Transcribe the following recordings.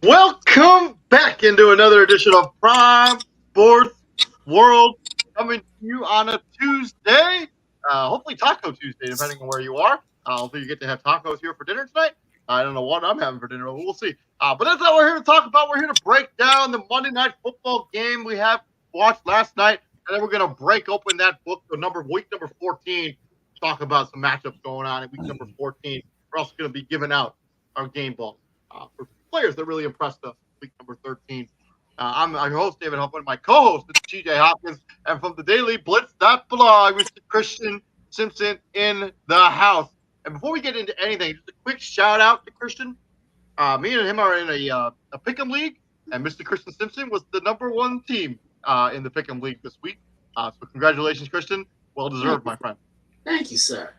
Welcome back into another edition of Prime Sports World, coming to you on a Tuesday, hopefully Taco Tuesday, depending on where you are. Hopefully you get to have tacos here for dinner tonight. I don't know what I'm having for dinner, but we'll see. But that's what we're here to talk about. We're here to break down the Monday Night Football game we have watched last night, and then we're going to break open that book to week number 14, talk about some matchups going on in week number 14. We're also going to be giving out our game balls for players that really impressed us week number 13. I'm your host, David Huffman. My co-host is TJ Hopkins. And from the Daily Blitz.blog, Mr. Christian Simpson in the house. And before we get into anything, just a quick shout out to Christian. Me and him are in a pick'em league, and Mr. Christian Simpson was the number one team in the pick'em league this week. So congratulations, Christian. Well deserved, my friend. Thank you, sir.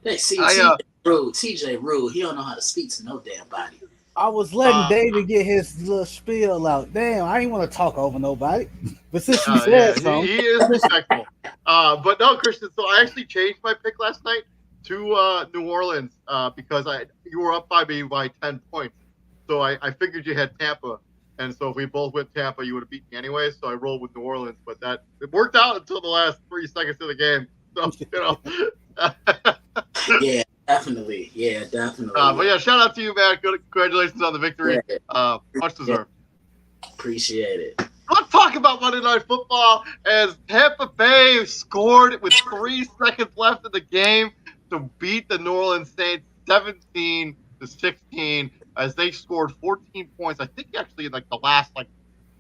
Hey, see, TJ Rude. He don't know how to speak to no damn body. I was letting David get his little spiel out. Damn, I didn't want to talk over nobody. But since you said so. He is respectful. But no, Christian, so I actually changed my pick last night to New Orleans because you were up by me by 10 points. So I figured you had Tampa. And so if we both went Tampa, you would have beat me anyway. So I rolled with New Orleans. But it worked out until the last 3 seconds of the game. So, Yeah. Definitely. But yeah, shout out to you, man. Congratulations on the victory. Much deserved. Appreciate it. Let's talk about Monday Night Football as Tampa Bay scored with 3 seconds left in the game to beat the New Orleans Saints 17-16 as they scored 14 points. I think actually in the last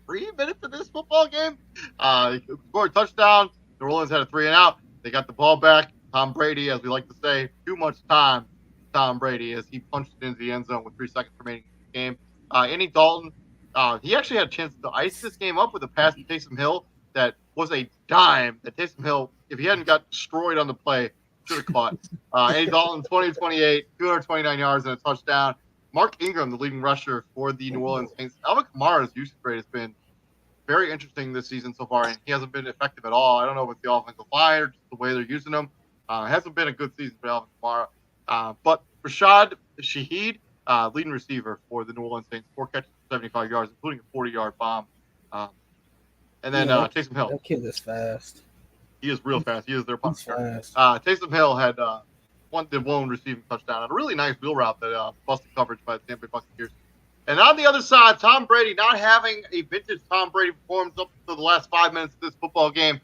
3 minutes of this football game. They scored a touchdown. New Orleans had a 3-and-out. They got the ball back. Tom Brady, as we like to say, too much time. Tom Brady, as he punched it into the end zone with 3 seconds remaining in the game. Andy Dalton, he actually had a chance to ice this game up with a pass to Taysom Hill that was a dime that Taysom Hill, if he hadn't got destroyed on the play, should have caught. Andy Dalton, 20-28, 229 yards and a touchdown. Mark Ingram, the leading rusher for the New Orleans Saints. Alvin Kamara's usage rate has been very interesting this season so far, and he hasn't been effective at all. I don't know if it's the offensive line or just the way they're using him. It hasn't been a good season for Alvin Kamara. But Rashad Shaheed, leading receiver for the New Orleans Saints, 4 catches for 75 yards, including a 40-yard bomb. And then Taysom Hill. That kid is fast. He is real fast. He is their punter. Taysom Hill had one receiving touchdown and a really nice wheel route that busted coverage by the Tampa Bay Buccaneers. And on the other side, Tom Brady not having a vintage Tom Brady performance up to the last 5 minutes of this football game.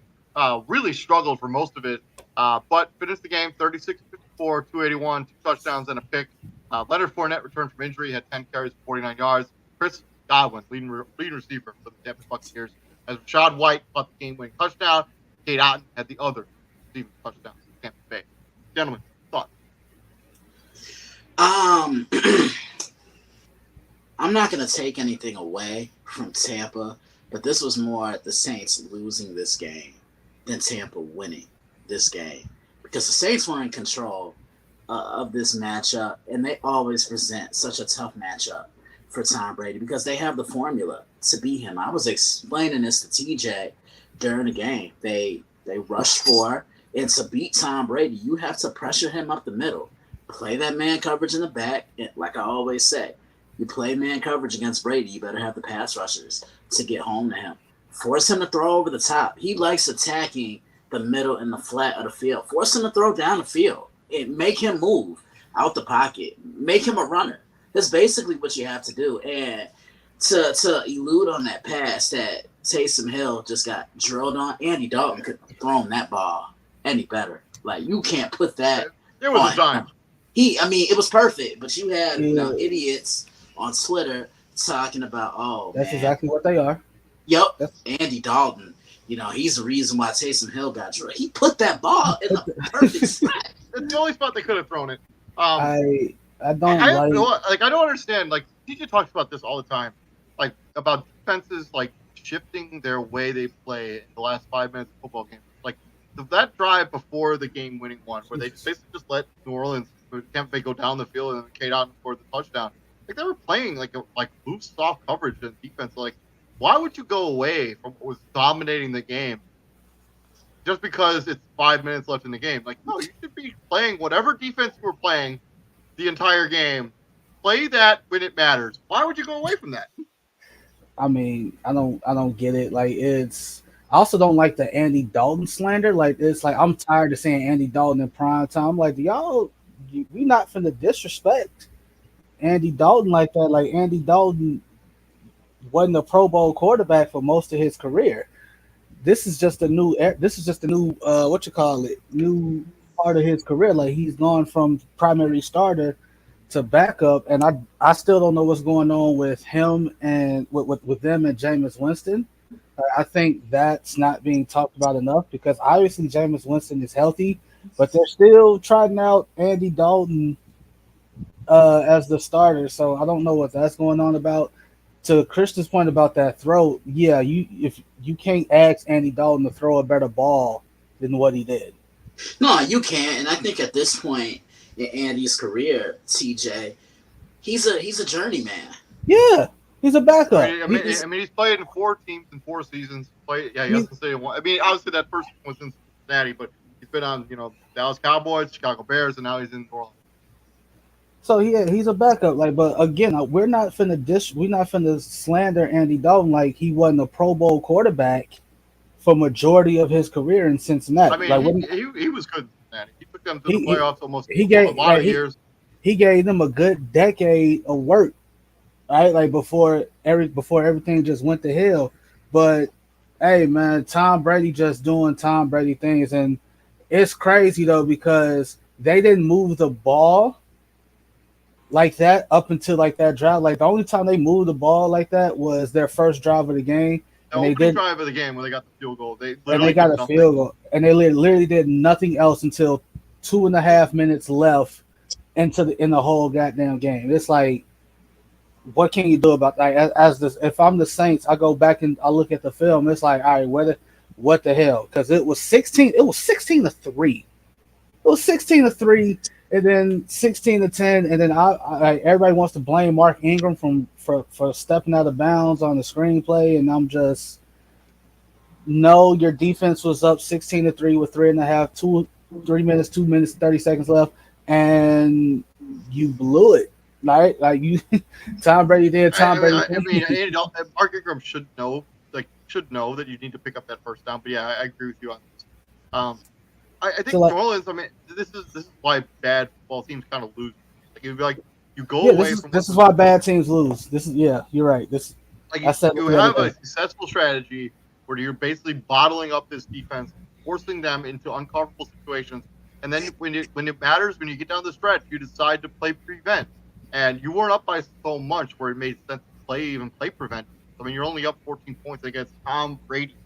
Really struggled for most of it, but finished the game 36-54, 281, 2 touchdowns and a pick. Leonard Fournette returned from injury, had 10 carries, 49 yards. Chris Godwin, leading receiver for the Tampa Bay Buccaneers, as Rashad White caught the game-winning touchdown. Kate Otten had the other receiving touchdown for Tampa Bay. Gentlemen, thoughts? I'm not going to take anything away from Tampa, but this was more the Saints losing this game than Tampa winning this game, because the Saints were in control of this matchup, and they always present such a tough matchup for Tom Brady because they have the formula to beat him. I was explaining this to TJ during the game. They rush for, and to beat Tom Brady, you have to pressure him up the middle, play that man coverage in the back, and like I always say, you play man coverage against Brady, you better have the pass rushers to get home to him. Force him to throw over the top. He likes attacking the middle and the flat of the field. Force him to throw down the field and make him move out the pocket. Make him a runner. That's basically what you have to do. And to elude on that pass that Taysom Hill just got drilled on, Andy Dalton could have thrown that ball any better. Like, you can't put that. It was a dime. It was perfect, but you had idiots on Twitter talking about, that's exactly what they are. Yep, Andy Dalton. He's the reason why Taysom Hill got drilled. He put that ball in the perfect spot. It's the only spot they could have thrown it. I don't I don't understand. Like, TJ talks about this all the time, like about defenses like shifting their way they play in the last 5 minutes of football games. Like that drive before the game-winning one, where they basically just let New Orleans, Tampa Bay, go down the field and Kate Otten scored the touchdown. Like, they were playing like loose, soft coverage and defense. Like, why would you go away from what was dominating the game just because it's 5 minutes left in the game? Like, no, you should be playing whatever defense you were playing the entire game. Play that when it matters. Why would you go away from that? I mean, I don't get it. Like, I also don't like the Andy Dalton slander. Like, it's like, I'm tired of saying Andy Dalton in prime time. I'm like, we not finna disrespect Andy Dalton like that. Like, Andy Dalton wasn't a Pro Bowl quarterback for most of his career. This is just a new new part of his career. Like, he's gone from primary starter to backup, and I still don't know what's going on with him and with them and Jameis Winston. I think that's not being talked about enough, because obviously Jameis Winston is healthy, but they're still trying out Andy Dalton as the starter. So I don't know what that's going on about. To Christian's point about that throw, if you can't ask Andy Dalton to throw a better ball than what he did. No, you can't. And I think at this point in Andy's career, TJ, he's a journeyman. Yeah, he's a backup. I mean, he's played in 4 teams in 4 seasons. He hasn't stayed in one. I mean, obviously that first one was in Cincinnati, but he's been on, Dallas Cowboys, Chicago Bears, and now he's in New Orleans. So he's a backup. Like, but again, we're not finna slander Andy Dalton like he wasn't a Pro Bowl quarterback for majority of his career in Cincinnati. I mean, he was good in Cincinnati. He took them to the playoffs almost a lot of years. He gave them a good decade of work, right? Like before everything just went to hell. But hey, man, Tom Brady just doing Tom Brady things, and it's crazy though, because they didn't move the ball like that up until like that drive. Like, the only time they moved the ball like that was their first drive of the game. Drive of the game when they got the field goal. They got a field goal, and they literally did nothing else until 2.5 minutes left in the whole goddamn game. It's like, what can you do about that? If I'm the Saints, I go back and I look at the film. It's like, all right, what the hell? Because it was 16 to 3. It was 16 to 3. and then 16-10, and then everybody wants to blame Mark Ingram for stepping out of bounds on the screenplay, and I'm just no. Your defense was up 16-3 with 3 minutes, 2 minutes, 30 seconds left, and you blew it. Right, like you, Tom Brady did. Tom Brady. Mark Ingram should know that you need to pick up that first down. But yeah, I agree with you on this. I think So, New Orleans. I mean, this is why bad football teams kind of lose. Like it'd be like you go yeah, away from this is why bad teams lose. This is you're right. This like I said you the other have a day. successful strategy where you're basically bottling up this defense, forcing them into uncomfortable situations, and then when it matters, when you get down the stretch, you decide to play prevent, and you weren't up by so much where it made sense to play prevent. I mean, you're only up 14 points against Tom Brady,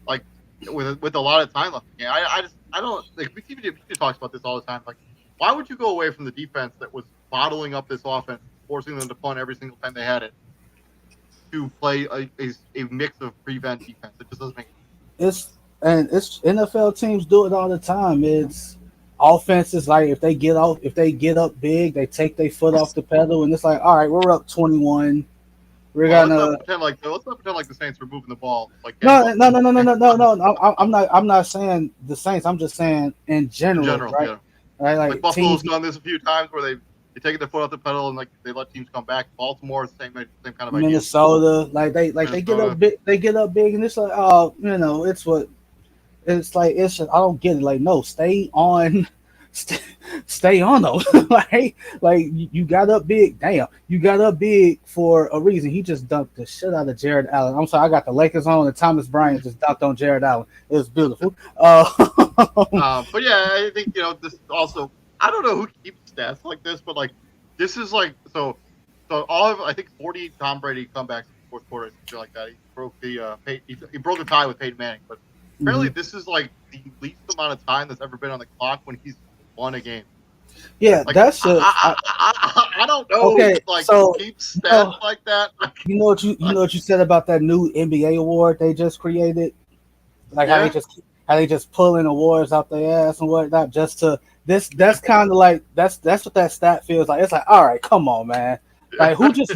like with a lot of time left. Yeah, I don't like we talks about this all the time. Like, why would you go away from the defense that was bottling up this offense, forcing them to punt every single time they had it, to play a mix of prevent defense? It just doesn't make It's NFL teams do it all the time. It's offenses like if they get up big, they take their foot off the pedal, and it's like, all right, we're up 21. We're Well, gonna let's not pretend like the Saints were moving the ball like no, no, no, no, no, no, no, gangbusters. no. I'm not saying the Saints. I'm just saying in In general, general, right? yeah. Right, Like like Buffalo's teams. done this a few times where they take their foot off the pedal and like they let teams come back. Baltimore, same kind of idea. Minnesota, they get Minnesota. up big, and it's like, oh, it's what it's like. It's just, I don't get it. Like, no, stay on, stay on those. like you got up big. Damn, you got up big for a reason. He just dunked the shit out of Jared Allen. I'm sorry, I got the Lakers on, and Thomas Bryant just dunked on Jared Allen. It was beautiful. But yeah, I think this is also. I don't know who keeps stats like this, but like this is like so all of I think 40 Tom Brady comebacks in the fourth quarter, something like that. He broke he broke the tie with Peyton Manning, but apparently this is like the least amount of time that's ever been on the clock when he's won a game. Yeah, Like that's just I don't know. okay. Like So keeps stats like that. you know what you said about that new NBA award they just created, like Yeah. how they just pulling awards out their ass and whatnot just to this. That's kind of like that's what that stat feels like. It's like, all right, come on, man. Like who just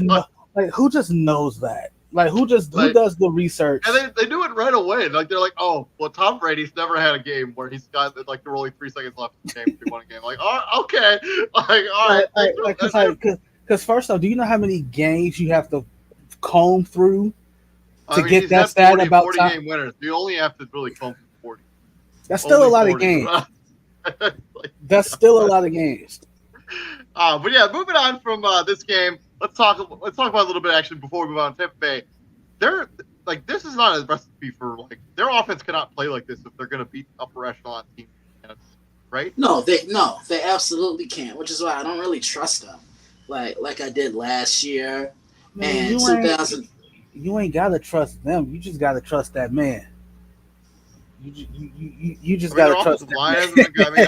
knows that? Like who Like, does the research? and they do it right away. Like they're like, oh, well, Tom Brady's never had a game where he's got like there were only 3 seconds left in the game if he won a game. Like, oh, okay, like all right. Because first off, do you know how many games you have to comb through I to mean, get he's that had stat 40, about 40 time? game winners. You only have to really come from 40. That's still Only a lot 40. of games. Like, That's still a lot of games. but yeah, moving on from this game, let's talk about a little bit actually before we move on to Tampa Bay. They're like this is not a recipe for like their offense cannot play like this if they're going to beat upper echelon teams, right? No, they absolutely can't. Which is why I don't really trust them, like I did last year and 2000. You ain't gotta trust them. You just gotta trust that man. You just gotta trust that line man. I mean,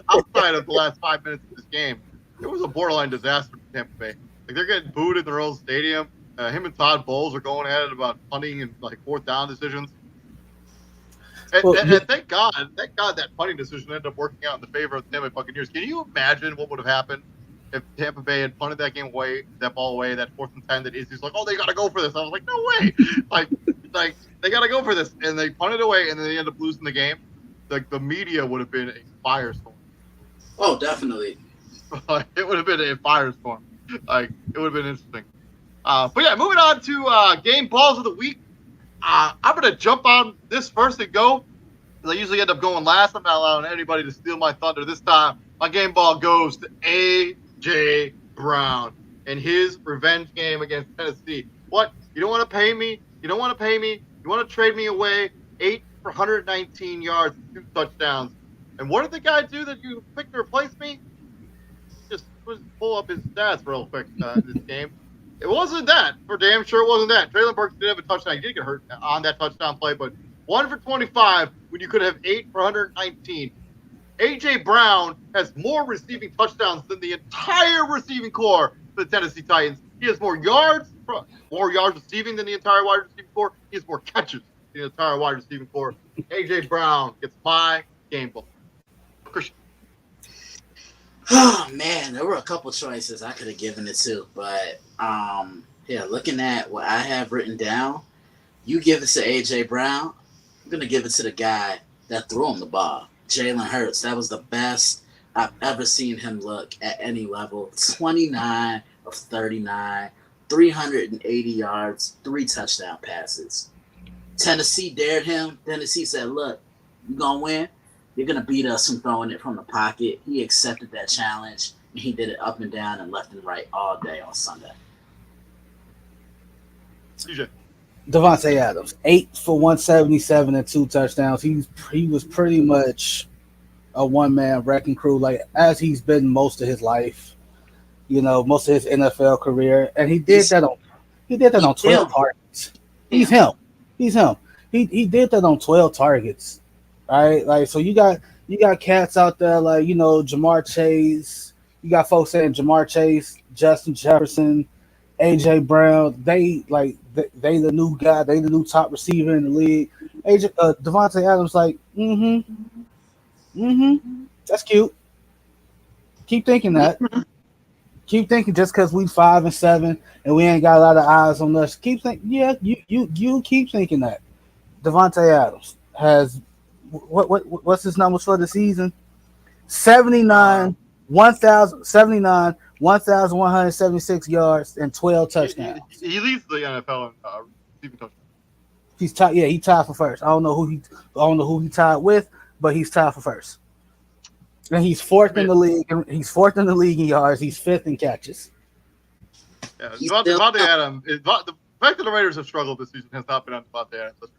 outside of the last 5 minutes of this game, it was a borderline disaster for Tampa Bay. Like they're getting booed in their own stadium. Him and Todd Bowles are going at it about punting and like fourth down decisions. And thank God that punting decision ended up working out in the favor of the Tampa Bay Buccaneers. Can you imagine what would have happened if Tampa Bay had punted that ball away, that 4th and 10 that Izzy's like, oh, they got to go for this. I was like, no way. like they got to go for this. And they punted away and then they end up losing the game. Like the media would have been a firestorm. Oh, definitely. It would have been a firestorm. Like it would have been interesting. But yeah, moving on to game balls of the week. I'm going to jump on this first and go. I usually end up going last. I'm not allowing anybody to steal my thunder this time. My game ball goes to A.J. Brown and his revenge game against Tennessee. What? You don't want to pay me? You don't want to pay me? You want to trade me away? 8 for 119 yards, 2 touchdowns. And what did the guy do that you picked to replace me? Just pull up his stats real quick this game. It wasn't that. For damn sure it wasn't that. Traylon Burks did have a touchdown. He did get hurt on that touchdown play, but 1 for 25 when you could have 8 for 119. A.J. Brown has more receiving touchdowns than the entire receiving core for the Tennessee Titans. He has more yards receiving than the entire wide receiving core. He has more catches than the entire wide receiving core. A.J. Brown gets my game ball. Christian. Oh man, there were a couple choices I could have given it to, but yeah, looking at what I have written down, you give it to AJ Brown. I'm gonna give it to the guy that threw him the ball, Jalen Hurts. That was the best I've ever seen him look at any level. 29 of 39, 380 yards, 3 touchdown passes. Tennessee dared him. Tennessee said, "Look, you gonna win. You're gonna beat us from throwing it from the pocket." He accepted that challenge, and he did it up and down and left and right all day on Sunday. CJ. Devontae Adams, 8 for 177 and 2 touchdowns. He was pretty much a one man wrecking crew, like as he's been most of his life. Most of his NFL career, and he did that on 12 targets. He's him. He did that on 12 targets, right? Like, so you got cats out there like Jamar Chase. You got folks saying Jamar Chase, Justin Jefferson, AJ Brown. They the new guy. They the new top receiver in the league. Devontae Adams like, that's cute. Keep thinking that. Keep thinking just because we 5-7 and we ain't got a lot of eyes on us. Keep thinking, yeah, you keep thinking that. Devontae Adams has what's his numbers for the season? 1,176 yards and 12 touchdowns. He leads the NFL in receiving touchdowns. He's tied. Yeah, he tied for first. I don't know who he tied with, but he's tied for first. And he's fourth in the league. He's fourth in the league in yards. He's fifth in catches. Yeah, Devontae Adams. The fact that the Raiders have struggled this season has not been on Devontae Adams.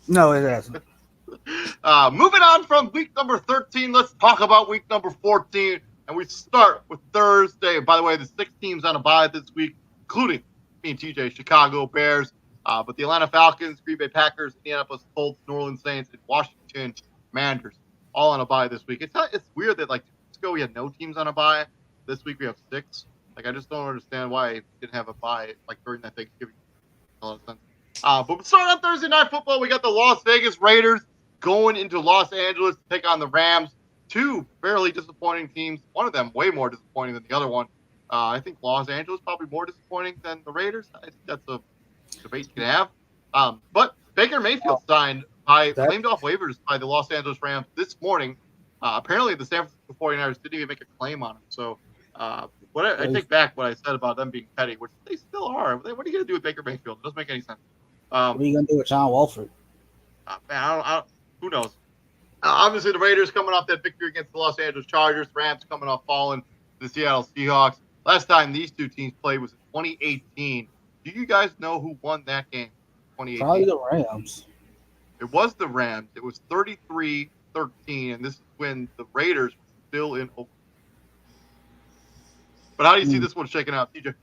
No, it hasn't. Moving on from week number 13, let's talk about week number 14. And we start with Thursday. By the way, the 6 teams on a bye this week, including me and TJ, Chicago Bears, but the Atlanta Falcons, Green Bay Packers, Indianapolis Colts, New Orleans Saints, and Washington Commanders all on a bye this week. It's weird that like 2 weeks ago we had no teams on a bye. This week we have 6. Like, I just don't understand why we didn't have a bye like during that Thanksgiving. A lot of sense. But we start on Thursday Night Football. We got the Las Vegas Raiders going into Los Angeles to take on the Rams. 2 fairly disappointing teams. One of them way more disappointing than the other one. I think Los Angeles probably more disappointing than the Raiders. I think that's a debate you can have. But Baker Mayfield claimed off waivers by the Los Angeles Rams this morning. Apparently, the San Francisco 49ers didn't even make a claim on him. So I take back what I said about them being petty, which they still are. What are you going to do with Baker Mayfield? It doesn't make any sense. What are you going to do with John Wolford? Man, who knows? Obviously, the Raiders coming off that victory against the Los Angeles Chargers. Rams coming off falling to the Seattle Seahawks. Last time these 2 teams played was in 2018. Do you guys know who won that game? 2018. Probably the Rams. It was the Rams. It was 33-13, and this is when the Raiders were still in Oakland. But how do you see this one shaking out, TJ?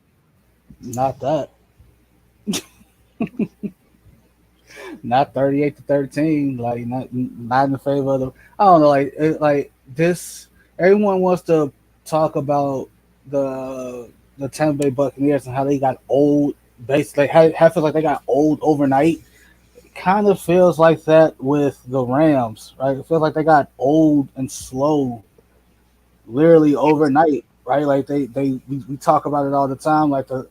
Not that. Not 38-13. Like not in the favor of the. I don't know. Like this. Everyone wants to talk about the Tampa Bay Buccaneers and how they got old. Basically, how it feels like they got old overnight. It kind of feels like that with the Rams, right? It feels like they got old and slow, literally overnight, right? Like we talk about it all the time, like the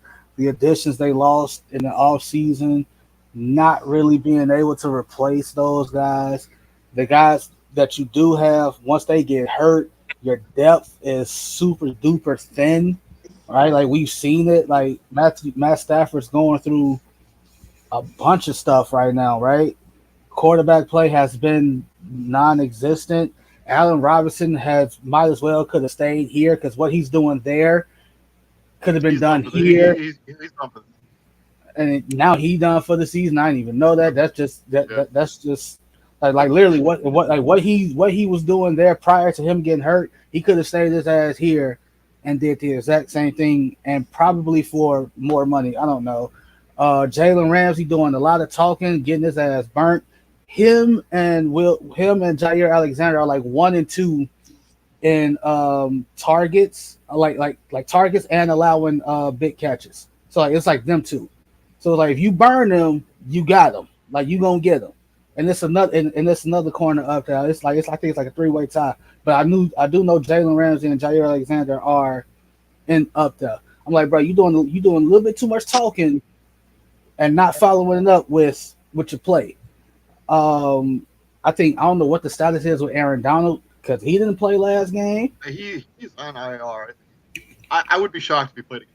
additions they lost in the off season, not really being able to replace those guys. The guys that you do have, once they get hurt, your depth is super duper thin, right? Like we've seen it. Like Matt Stafford's going through a bunch of stuff right now, right? Quarterback play has been non-existent. Allen Robinson might as well could have stayed here because what he's doing there could have been done here. He's done for and now he done for the season. I didn't even know that. That's just that's just like literally what he was doing there prior to him getting hurt. He could have stayed his ass here and did the exact same thing and probably for more money. I don't know. Jalen Ramsey doing a lot of talking, getting his ass burnt. Him and Jair Alexander are like 1 and 2 in targets, like targets and allowing big catches. So like it's like them two. So like if you burn them, you got them. Like you gonna get them. and it's another corner up there. I think it's like a three-way tie. But I do know Jalen Ramsey and Jair Alexander are in up there. I'm like, bro, you doing a little bit too much talking and not following it up with your play. I don't know what the status is with Aaron Donald because he didn't play last game. He's on IR. I would be shocked if he played again.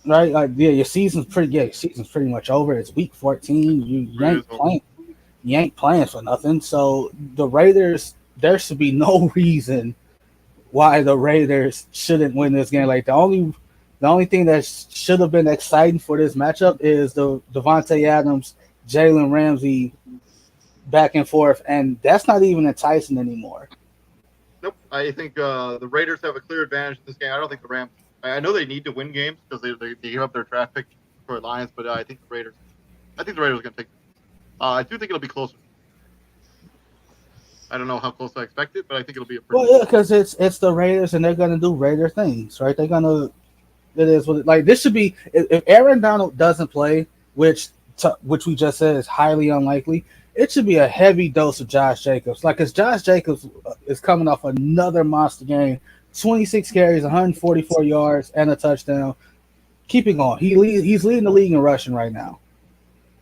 Right? Like, yeah, your season's pretty much over. It's week 14. You ain't playing for nothing. So the Raiders, there should be no reason why the Raiders shouldn't win this game. Like the only thing that should have been exciting for this matchup is the Devontae Adams, Jalen Ramsey back and forth, and that's not even enticing anymore. Nope. I think the Raiders have a clear advantage in this game. I don't think the Rams. I know they need to win games because they give up their draft pick for Lions, but I think the Raiders are going to take. I do think it'll be closer. I don't know how close I expect it, but I think it'll be a pretty. Well, yeah, because it's the Raiders and they're gonna do Raider things, right? They're gonna. It is what like this should be. If Aaron Donald doesn't play, which we just said is highly unlikely, it should be a heavy dose of Josh Jacobs. Like, because Josh Jacobs is coming off another monster game, 26 carries, 144 yards, and a touchdown. Keep it going. He's leading the league in rushing right now.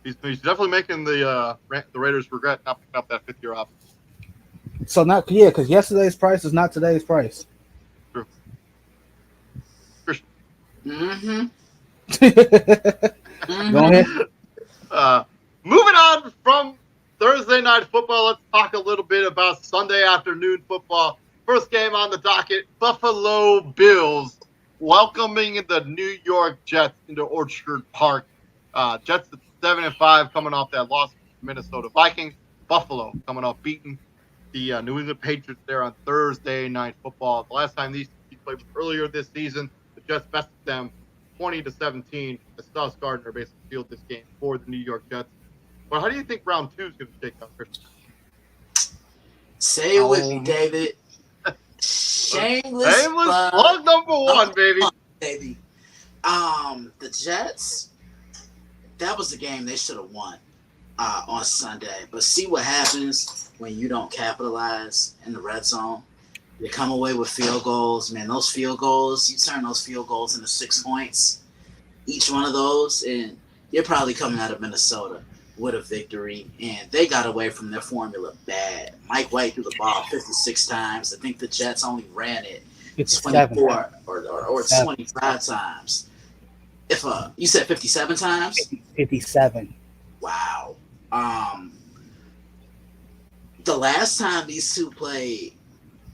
He's definitely making the Raiders regret not picking up that fifth-year option. So because yesterday's price is not today's price. True. Mm-hmm. Go ahead. Moving on from Thursday night football, let's talk a little bit about Sunday afternoon football. First game on the docket, Buffalo Bills welcoming the New York Jets into Orchard Park. Jets at 7-5 coming off that loss to the Minnesota Vikings. Buffalo coming off beating the New England Patriots there on Thursday night football. The last time these teams played was earlier this season. The Jets bested them 20-17. As Sauce Gardner basically sealed this game for the New York Jets. But how do you think round 2 is going to shake out, Christian? Say it with me, David. Shameless plug number 1, baby. The Jets, that was the game they should have won on Sunday. But see what happens when you don't capitalize in the red zone. You come away with field goals. Man, those field goals, you turn those field goals into 6 points. Each one of those, and you're probably coming out of Minnesota with a victory. And they got away from their formula bad. Mike White threw the ball 56 times. I think the Jets only ran it 24 or 25 times. If you said 57 times? 57. Wow. The last time these two played,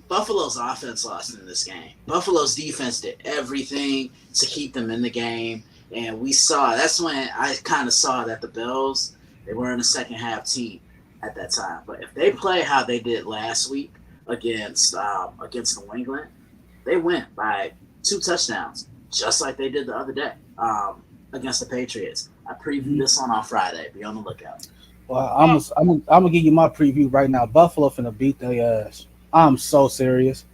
Buffalo's offense lost in this game. Buffalo's defense did everything to keep them in the game. And that's when I kind of saw that the Bills, they were in a second half team at that time. But if they play how they did last week against New England, they win by 2 touchdowns, just like they did the other day against the Patriots. I previewed this on Friday. Be on the lookout. Well, I'm gonna give you my preview right now. Buffalo finna beat their ass. I'm so serious.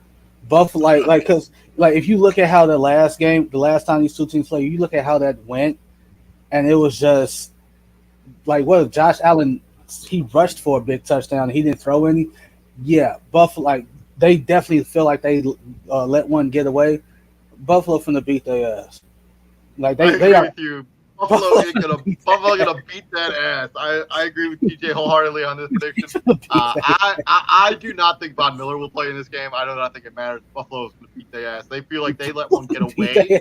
Buffalo, because if you look at how the last time these two teams played, you look at how that went, and it was just what Josh Allen, he rushed for a big touchdown. He didn't throw any. Yeah, Buffalo, they definitely feel like they let one get away. Buffalo finna beat their ass. I agree with you. Buffalo gonna beat that ass. I agree with TJ wholeheartedly on this prediction. I do not think Von Miller will play in this game. I do not think it matters. Buffalo's gonna beat their ass. They feel like they let one get away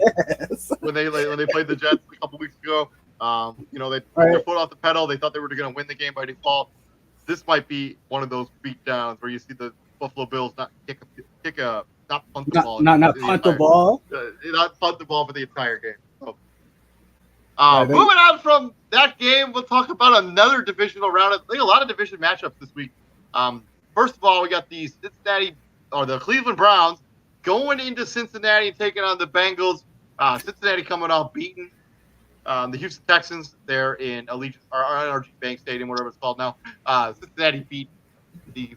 when they played the Jets a couple weeks ago. They took their foot off the pedal. They thought they were gonna win the game by default. This might be one of those beatdowns where you see the Buffalo Bills not punt the ball. Not punt the ball. Not punt the ball for the entire game. Moving on from that game, we'll talk about another divisional round. I think a lot of division matchups this week. First of all, we got the Cleveland Browns going into Cincinnati and taking on the Bengals. Cincinnati coming off beating the Houston Texans there in NRG Bank Stadium, whatever it's called now. Cincinnati beat the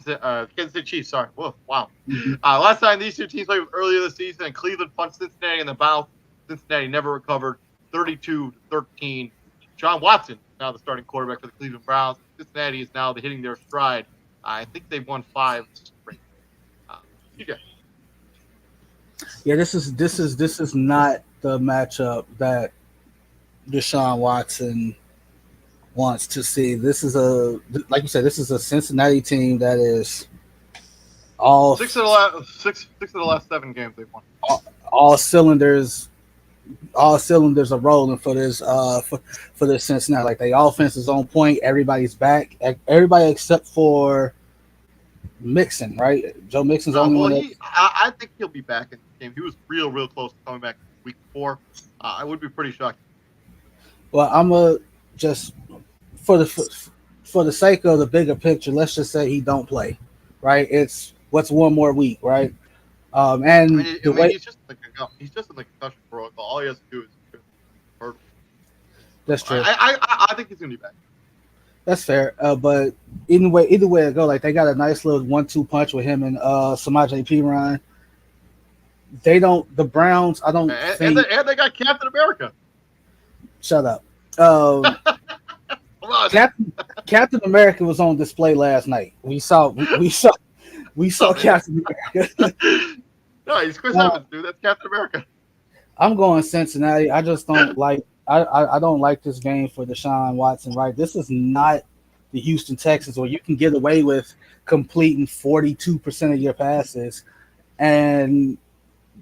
Kansas City Chiefs. Sorry. Whoa, wow. Last time these two teams played was earlier this season, and Cleveland punched Cincinnati in the mouth. Cincinnati never recovered. 32-13. John Watson now the starting quarterback for the Cleveland Browns. Cincinnati is now hitting their stride. I think they've won 5 straight. TJ. Yeah, this is not the matchup that Deshaun Watson wants to see. This is like you said, this is a Cincinnati team that is all 6 of the last 7 games they've won. All cylinders are rolling for this for this Cincinnati. Like the offense is on point. Everybody's back. Everybody except for Mixon, right? Joe Mixon's the only one. I think he'll be back in the game. He was real close to coming back week 4. I would be pretty shocked. Well, I'm just for the sake of the bigger picture, let's just say he don't play, right? It's what's one more week, right? He's just in the concussion protocol. All he has to do is hurt him. That's true. I think he's gonna be back. That's fair. But either way it go, like they got a nice little 1-2 punch with him and Samaje Perine. The Browns, I don't think, and they got Captain America. Shut up. Come on. Captain America was on display last night. We saw Captain America. No, he's Chris Evans, dude. That's Captain America. I'm going Cincinnati. I just don't like. I don't like this game for Deshaun Watson. Right, this is not the Houston Texans where you can get away with completing 42% of your passes and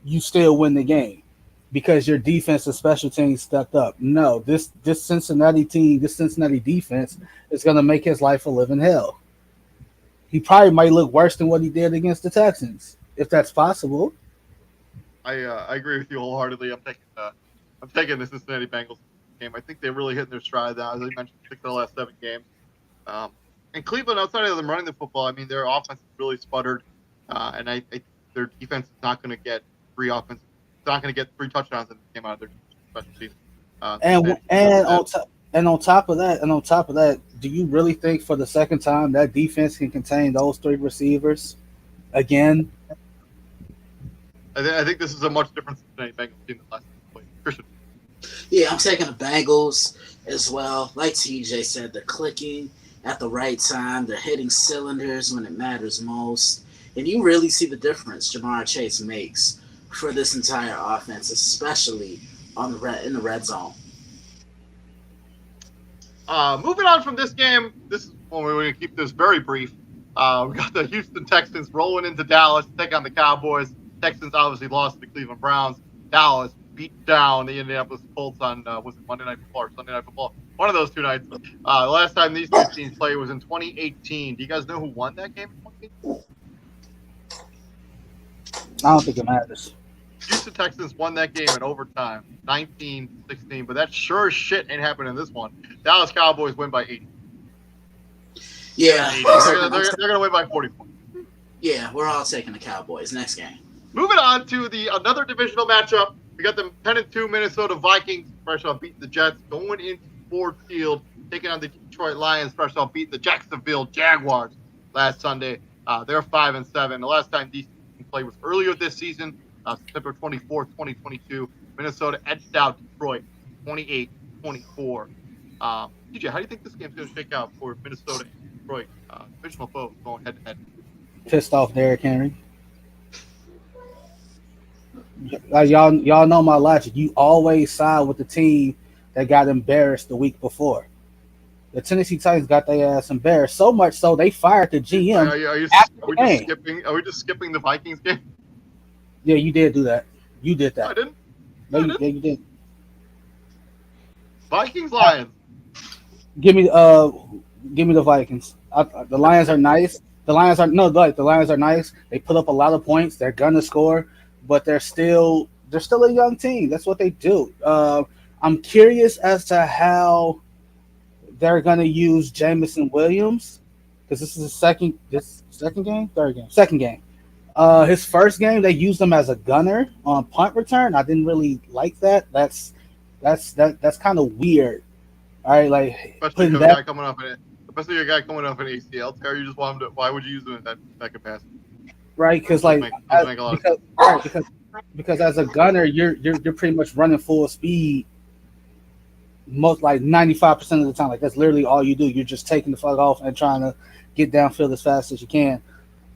you still win the game because your defense and special teams stepped up. No, this Cincinnati team, this Cincinnati defense is going to make his life a living hell. He probably might look worse than what he did against the Texans, if that's possible. I agree with you wholeheartedly. I'm taking the Cincinnati Bengals game. I think they're really hitting their stride now. As I mentioned, 6 of the last 7 games. And Cleveland, outside of them running the football, I mean, their offense really sputtered, and their defense is not going to get 3 offense. It's not going to get 3 touchdowns in the game out of their special teams. And on top of that, do you really think for the second time that defense can contain those 3 receivers again? I think this is a much different Cincinnati Bengals team than last time. Christian. Yeah, I'm taking the Bengals as well. Like TJ said, they're clicking at the right time. They're hitting cylinders when it matters most. And you really see the difference Jamar Chase makes for this entire offense, especially in the red zone. Moving on from this game, this is when we're going to keep this very brief. We got the Houston Texans rolling into Dallas to take on the Cowboys. Texans obviously lost to the Cleveland Browns. Dallas beat down the Indianapolis Colts on was it Monday Night Football or Sunday Night Football? One of those 2 nights. The last time these 2 teams played was in 2018. Do you guys know who won that game in 2018? I don't think it matters. Houston Texans won that game in overtime, 19-16. But that sure as shit ain't happening in this one. Dallas Cowboys win by 80. Yeah, they're going to win by 40 points. Yeah, we're all taking the Cowboys. Next game. Moving on to another divisional matchup. We got the 10-2 Minnesota Vikings, fresh off beating the Jets, going into Ford Field, taking on the Detroit Lions, fresh off beating the Jacksonville Jaguars last Sunday. They're 5-7. The last time these teams played was earlier this season, September 24th, 2022. Minnesota edged out Detroit 28-24. TJ, how do you think this game's going to shake out for Minnesota and Detroit? Divisional foes going head-to-head. Pissed off Derrick Henry. Y'all know my logic. You always side with the team that got embarrassed the week before. The Tennessee Titans got their ass embarrassed so much so they fired the GM. Are we just skipping the Vikings game? Yeah, you did do that. You did that. No, I didn't. Yeah, you did. Vikings Lions. Give me the Vikings. The Lions are nice. The Lions are nice. They put up a lot of points. They're gonna score, but they're still a young team. That's what they do. I'm curious as to how they're gonna use Jamison Williams because this is the second game. His first game they used him as a gunner on punt return. I didn't really like that. That's kind of weird. All right, like especially your guy coming off an ACL tear. You just want him to. Why would you use him in that capacity? Right, because because as a gunner, you're pretty much running full speed most like 95% of the time. Like that's literally all you do. You're just taking the fuck off and trying to get downfield as fast as you can.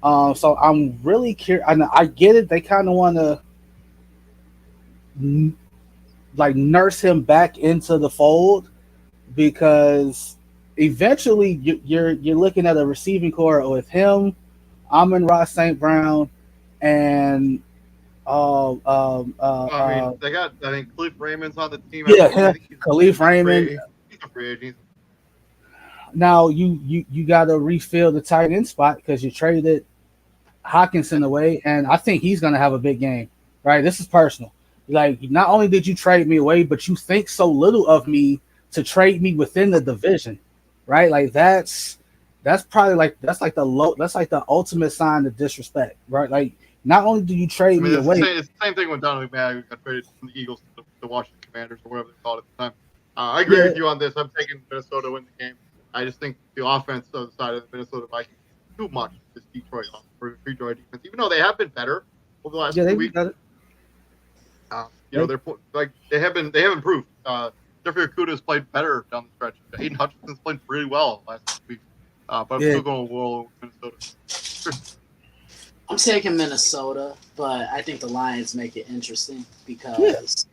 So I'm really curious. I get it. They kind of want to like nurse him back into the fold because eventually you're looking at a receiving core with him, Amon-Ra St. Brown, and I mean, they got. I think Khalif Raymond's on the team. I yeah, think Khalif Raymond. He's a free agent. Now you got to refill the tight end spot because you traded Hawkinson away, and I think he's going to have a big game. Right, this is personal. Like, not only did you trade me away, but you think so little of me to trade me within the division, right? Like that's probably like that's like the ultimate sign of disrespect, right? Like, not only do you trade me away, it's the same thing when Donovan McNabb got traded from the Eagles to the Washington Commanders or whatever they called it at the time. I agree with you on this. I'm taking Minnesota to win the game. I just think the offense on the side of the Minnesota Vikings is too much this Detroit defense, even though they have been better over the last 2 weeks. They have improved. Jeffrey Okuda has played better down the stretch. Aiden Hutchinson's played pretty well last week. But I'm still going with Minnesota. I'm taking Minnesota, but I think the Lions make it interesting because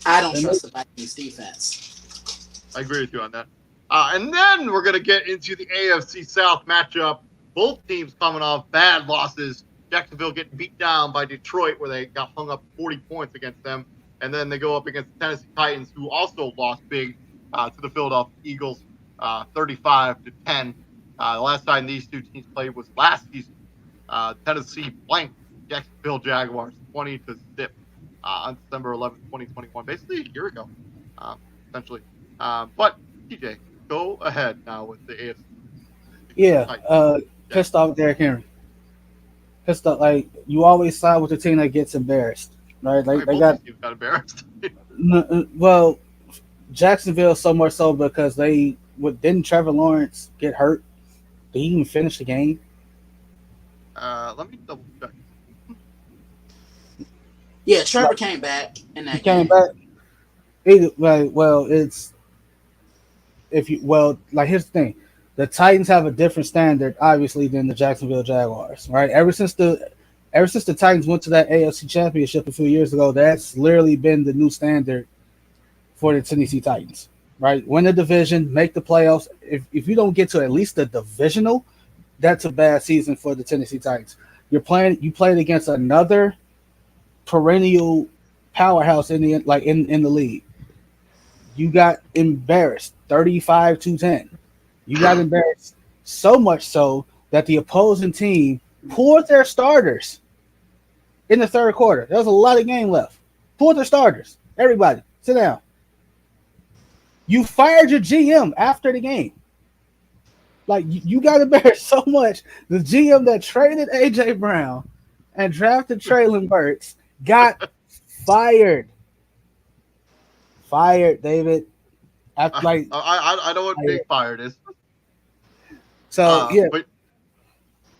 I don't trust the Vikings defense. I agree with you on that. And then we're going to get into the AFC South matchup. Both teams coming off bad losses. Jacksonville getting beat down by Detroit, where they got hung up 40 points against them. And then they go up against the Tennessee Titans, who also lost big to the Philadelphia Eagles, 35-10. The last time these two teams played was last season. Tennessee blanked Jacksonville Jaguars 20-0 on December 11, 2021, basically a year ago, essentially. But TJ, go ahead now with the AFC. Yeah, pissed off Derrick Henry. Pissed off, like you always side with the team that gets embarrassed, right? Like they got embarrassed. Well, Jacksonville so much so because didn't Trevor Lawrence get hurt? Did he even finish the game? Let me double check. Yeah, Trevor came back in that he game. Came back. Here's the thing. The Titans have a different standard, obviously, than the Jacksonville Jaguars, right? Ever since the Titans went to that AFC Championship a few years ago, that's literally been the new standard for the Tennessee Titans, right? Win the division, make the playoffs. If you don't get to at least the divisional, that's a bad season for the Tennessee Titans. You played against another perennial powerhouse in the league. You got embarrassed 35-10. You got embarrassed so much so that the opposing team pulled their starters in the third quarter. There was a lot of game left. Pulled their starters. Everybody, sit down. You fired your GM after the game. Like, you got embarrassed so much. The GM that traded A.J. Brown and drafted Treylon Burks got fired. Fired, David. I know what being fired is. So but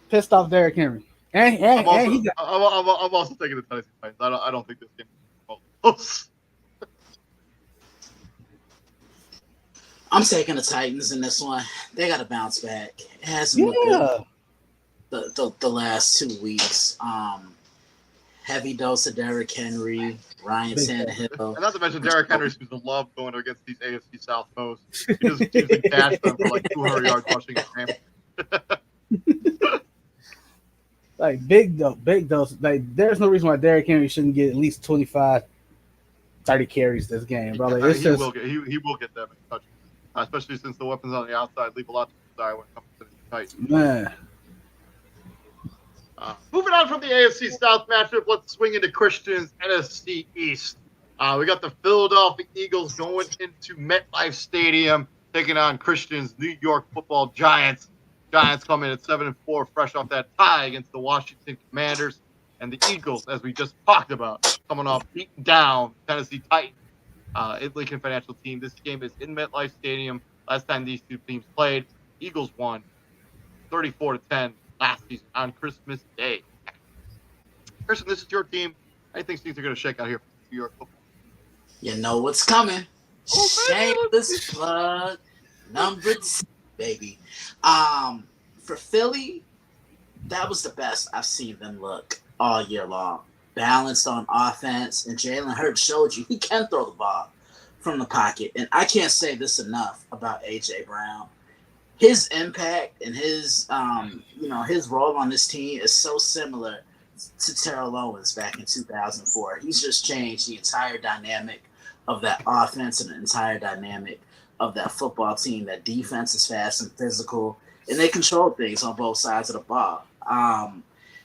pissed off Derrick Henry, I'm also taking the Tennessee Titans. I don't think this game is close. I'm taking the Titans in this one. They got to bounce back. It hasn't looked good the last 2 weeks. Heavy dose of Derrick Henry, Ryan Tannehill. And not to mention Derrick Henry seems to love going against these AFC South foes. He just seems to dash them for like 200 yards rushing a game. Like big dose. Like there's no reason why Derrick Henry shouldn't get at least 25, 30 carries this game, bro. Like, he will get them in touch, especially since the weapons on the outside leave a lot to desire when it comes to the Titans. Man. Moving on from the AFC South matchup, let's swing into Christian's NFC East. We got the Philadelphia Eagles going into MetLife Stadium, taking on Christian's New York Football Giants. Giants come in at 7-4, fresh off that tie against the Washington Commanders. And the Eagles, as we just talked about, coming off beating down Tennessee Titans in Lincoln Financial Team. This game is in MetLife Stadium. Last time these two teams played, Eagles won 34-10 last season on Christmas Day. Christian, this is your team. How do you think things are going to shake out here for New York football? You know what's coming. Shameless plug number 2, baby. For Philly, that was the best I've seen them look all year long. Balanced on offense, and Jalen Hurts showed you he can throw the ball from the pocket. And I can't say this enough about AJ Brown. His impact and his his role on this team is so similar to Terrell Owens back in 2004. He's just changed the entire dynamic of that offense and the entire dynamic of that football team. That defense is fast and physical, and they control things on both sides of the ball.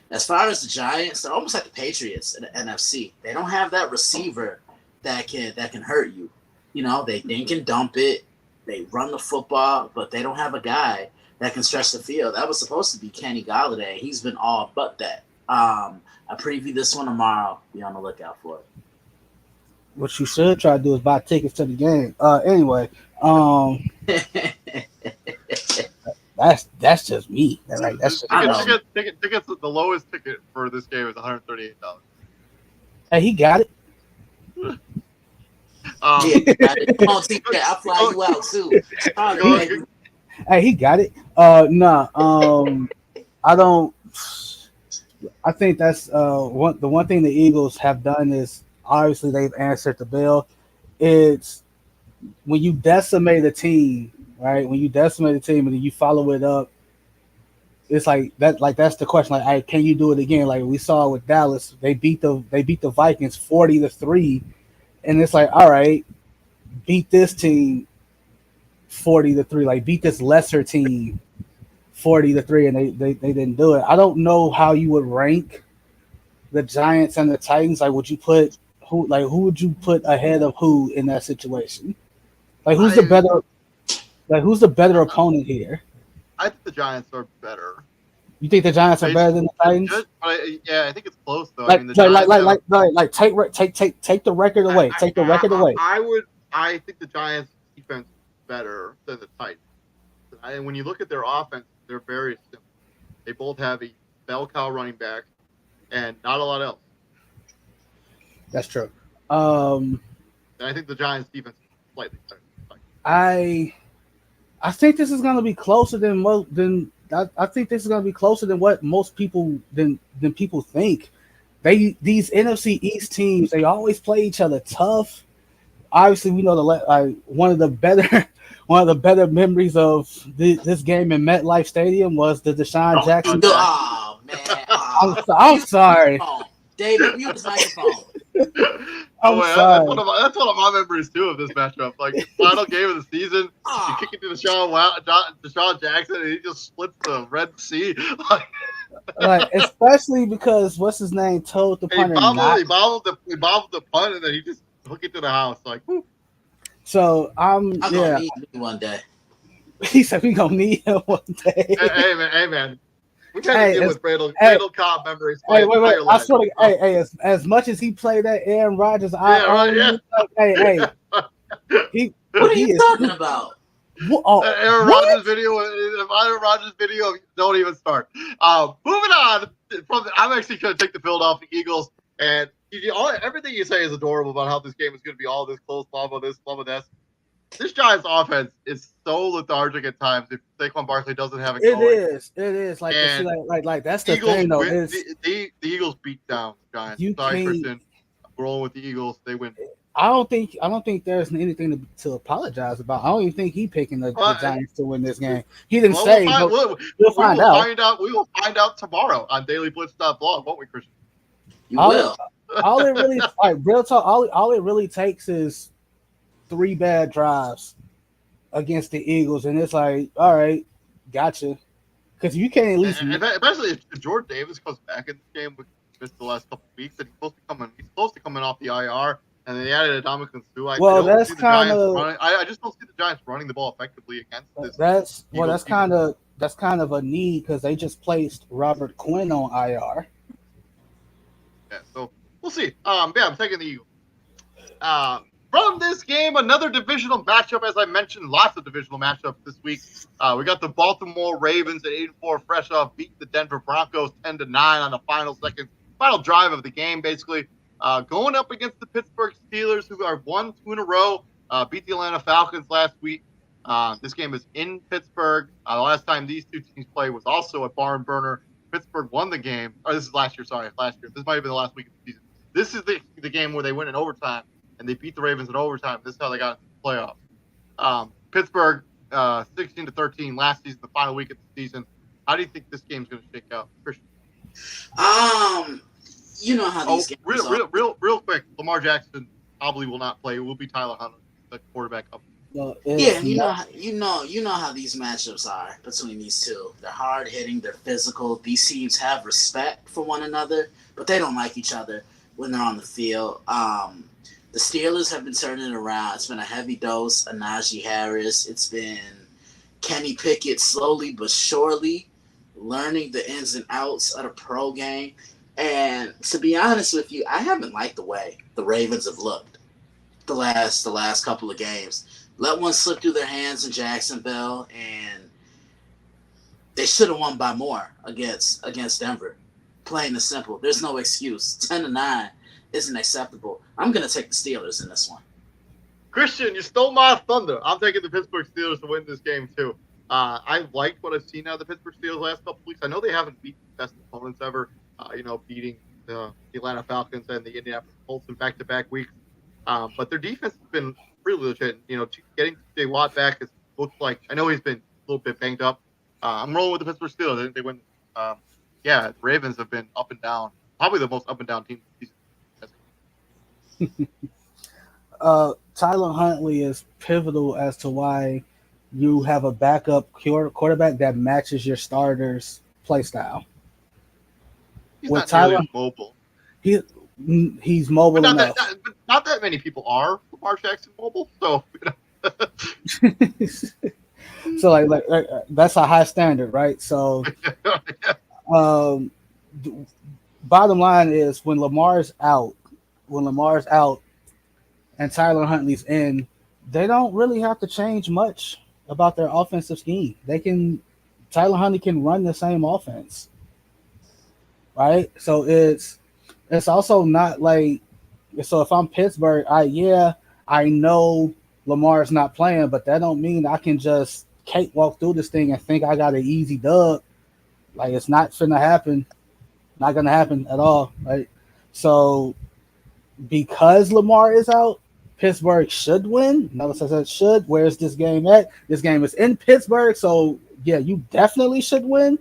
As far as the Giants, they're almost like the Patriots in the NFC. They don't have that receiver that can hurt you. You know, they dink and dump it. They run the football, but they don't have a guy that can stretch the field. That was supposed to be Kenny Golladay. He's been all but that. I preview this one tomorrow. Be on the lookout for it. What you should try to do is buy tickets to the game. Anyway, that's just me. Right? That's just tickets. The lowest ticket for this game is $138. Hey, he got it. Yeah, come on, TJ, I'll fly you out too. Hey, he got it. I don't. I think that's the one thing the Eagles have done is obviously they've answered the bell. It's when you decimate a team, right? When you decimate a team and then you follow it up, it's like that. Like that's the question. Like, hey, can you do it again? Like we saw with Dallas, they beat the Vikings 40-3, and it's like, all right, beat this team 40-3. Like beat this lesser team 40-3, and they didn't do it. I don't know how you would rank the Giants and the Titans. Like, would you put who would you put ahead of who in that situation? Like, who's the better opponent here? I think the Giants are better. You think the Giants are better than the Titans? Yeah, I think it's close though. Take the record away. Take the record away. I think the Giants' defense is better than the Titans. And when you look at their offense, they're very simple. They both have a bell cow running back and not a lot else. That's true. And I think the Giants' defense is slightly better. I think this is going to be closer than I think this is going to be closer than what most people than people think. These NFC East teams, they always play each other tough. Obviously, we know one of the better memories of this game in MetLife Stadium was the Deshaun Jackson. Oh man! I'm sorry, David. Mute his microphone. Sorry. That's one of my memories too of this matchup. Like the final game of the season, you kick it to Deshaun Jackson, and he just splits the Red Sea. Like especially because what's his name told the punter he bobbled the punt, and then he just hook it to the house. Like, whoop. So I'm gonna need him one day. He said we gonna need him one day. Hey man. We can't deal with Cradle Cobb memories. Wait. I swear to as much as he played that Aaron Rodgers, what are you talking about? Aaron Rodgers video, don't even start. Moving on. I'm actually going to take the Philadelphia Eagles, and everything you say is adorable about how this game is going to be all this close, blah, blah, this, blah, blah, this. This Giants offense is so lethargic at times if Saquon Barkley doesn't have it going. It is. Like that's the Eagles thing, though. The Eagles beat down the Giants. Sorry, Christian. I'm rolling with the Eagles. They win. I don't think there's anything to apologize about. I don't even think he's picking the Giants to win this game. He didn't say. We'll find out. We will find out tomorrow on dailyblitz.blog, won't we, Christian? You will. All it really, real talk. All it really takes is 3 bad drives against the Eagles, and it's like, all right, gotcha. Because you can't at least, especially if Jordan Davis comes back in this game, which missed the last couple of weeks, and he's supposed to come in off the IR, and they added Adamakan Sue. I just don't see the Giants running the ball effectively against this. That's kind of a need because they just placed Robert Quinn on IR. Yeah, so we'll see. I'm taking the Eagles. From this game, another divisional matchup. As I mentioned, lots of divisional matchups this week. We got the Baltimore Ravens at 8-4, fresh off beat the Denver Broncos 10-9 on the final drive of the game, basically. Going up against the Pittsburgh Steelers, who are 1-2 in a row. beat the Atlanta Falcons last week. This game is in Pittsburgh. The last time these two teams played was also a barn burner. Pittsburgh won the game. Or this is last year. Sorry, last year. This might have been the last week of the season. This is the game where they win in overtime and they beat the Ravens in overtime. This is how they got into the playoffs. Pittsburgh, 16-13 last season, the final week of the season. How do you think this game's going to shake out, Christian? You know how these games real quick. Lamar Jackson probably will not play. It will be Tyler Huntley, the quarterback. Yeah, you know how these matchups are between these two. They're hard hitting, they're physical. These teams have respect for one another, but they don't like each other when they're on the field. The Steelers have been turning it around. It's been a heavy dose of Najee Harris. It's been Kenny Pickett slowly but surely learning the ins and outs of the pro game. And to be honest with you, I haven't liked the way the Ravens have looked the last couple of games. Let one slip through their hands in Jacksonville, and they should have won by more against Denver. Plain and simple. There's no excuse. 10-9 isn't acceptable. I'm going to take the Steelers in this one. Christian, you stole my thunder. I'm taking the Pittsburgh Steelers to win this game, too. I liked what I've seen out of the Pittsburgh Steelers last couple weeks. I know they haven't beaten the best opponents ever, beating the Atlanta Falcons and the Indianapolis Colts in back-to-back weeks. But their defense has been really legit. Getting J. Watt back looks like – I know he's been a little bit banged up. I'm rolling with the Pittsburgh Steelers. I think they win. The Ravens have been up and down. Probably the most up and down team this season. Tyler Huntley is pivotal as to why you have a backup quarterback that matches your starter's play style. He's not really mobile. He's mobile but enough. Not that many people are Lamar Jackson mobile. So, so like that's a high standard, right? So, bottom line is when Lamar's out, and Tyler Huntley's in, they don't really have to change much about their offensive scheme. Tyler Huntley can run the same offense, right? So it's also not like, so if I'm Pittsburgh, I know Lamar's not playing, but that don't mean I can just cakewalk through this thing and think I got an easy dub. Like, it's not finna happen. Not gonna happen at all, right? So because Lamar is out, Pittsburgh should win. Notice I said should. Where's this game at? This game is in Pittsburgh, so yeah, you definitely should win.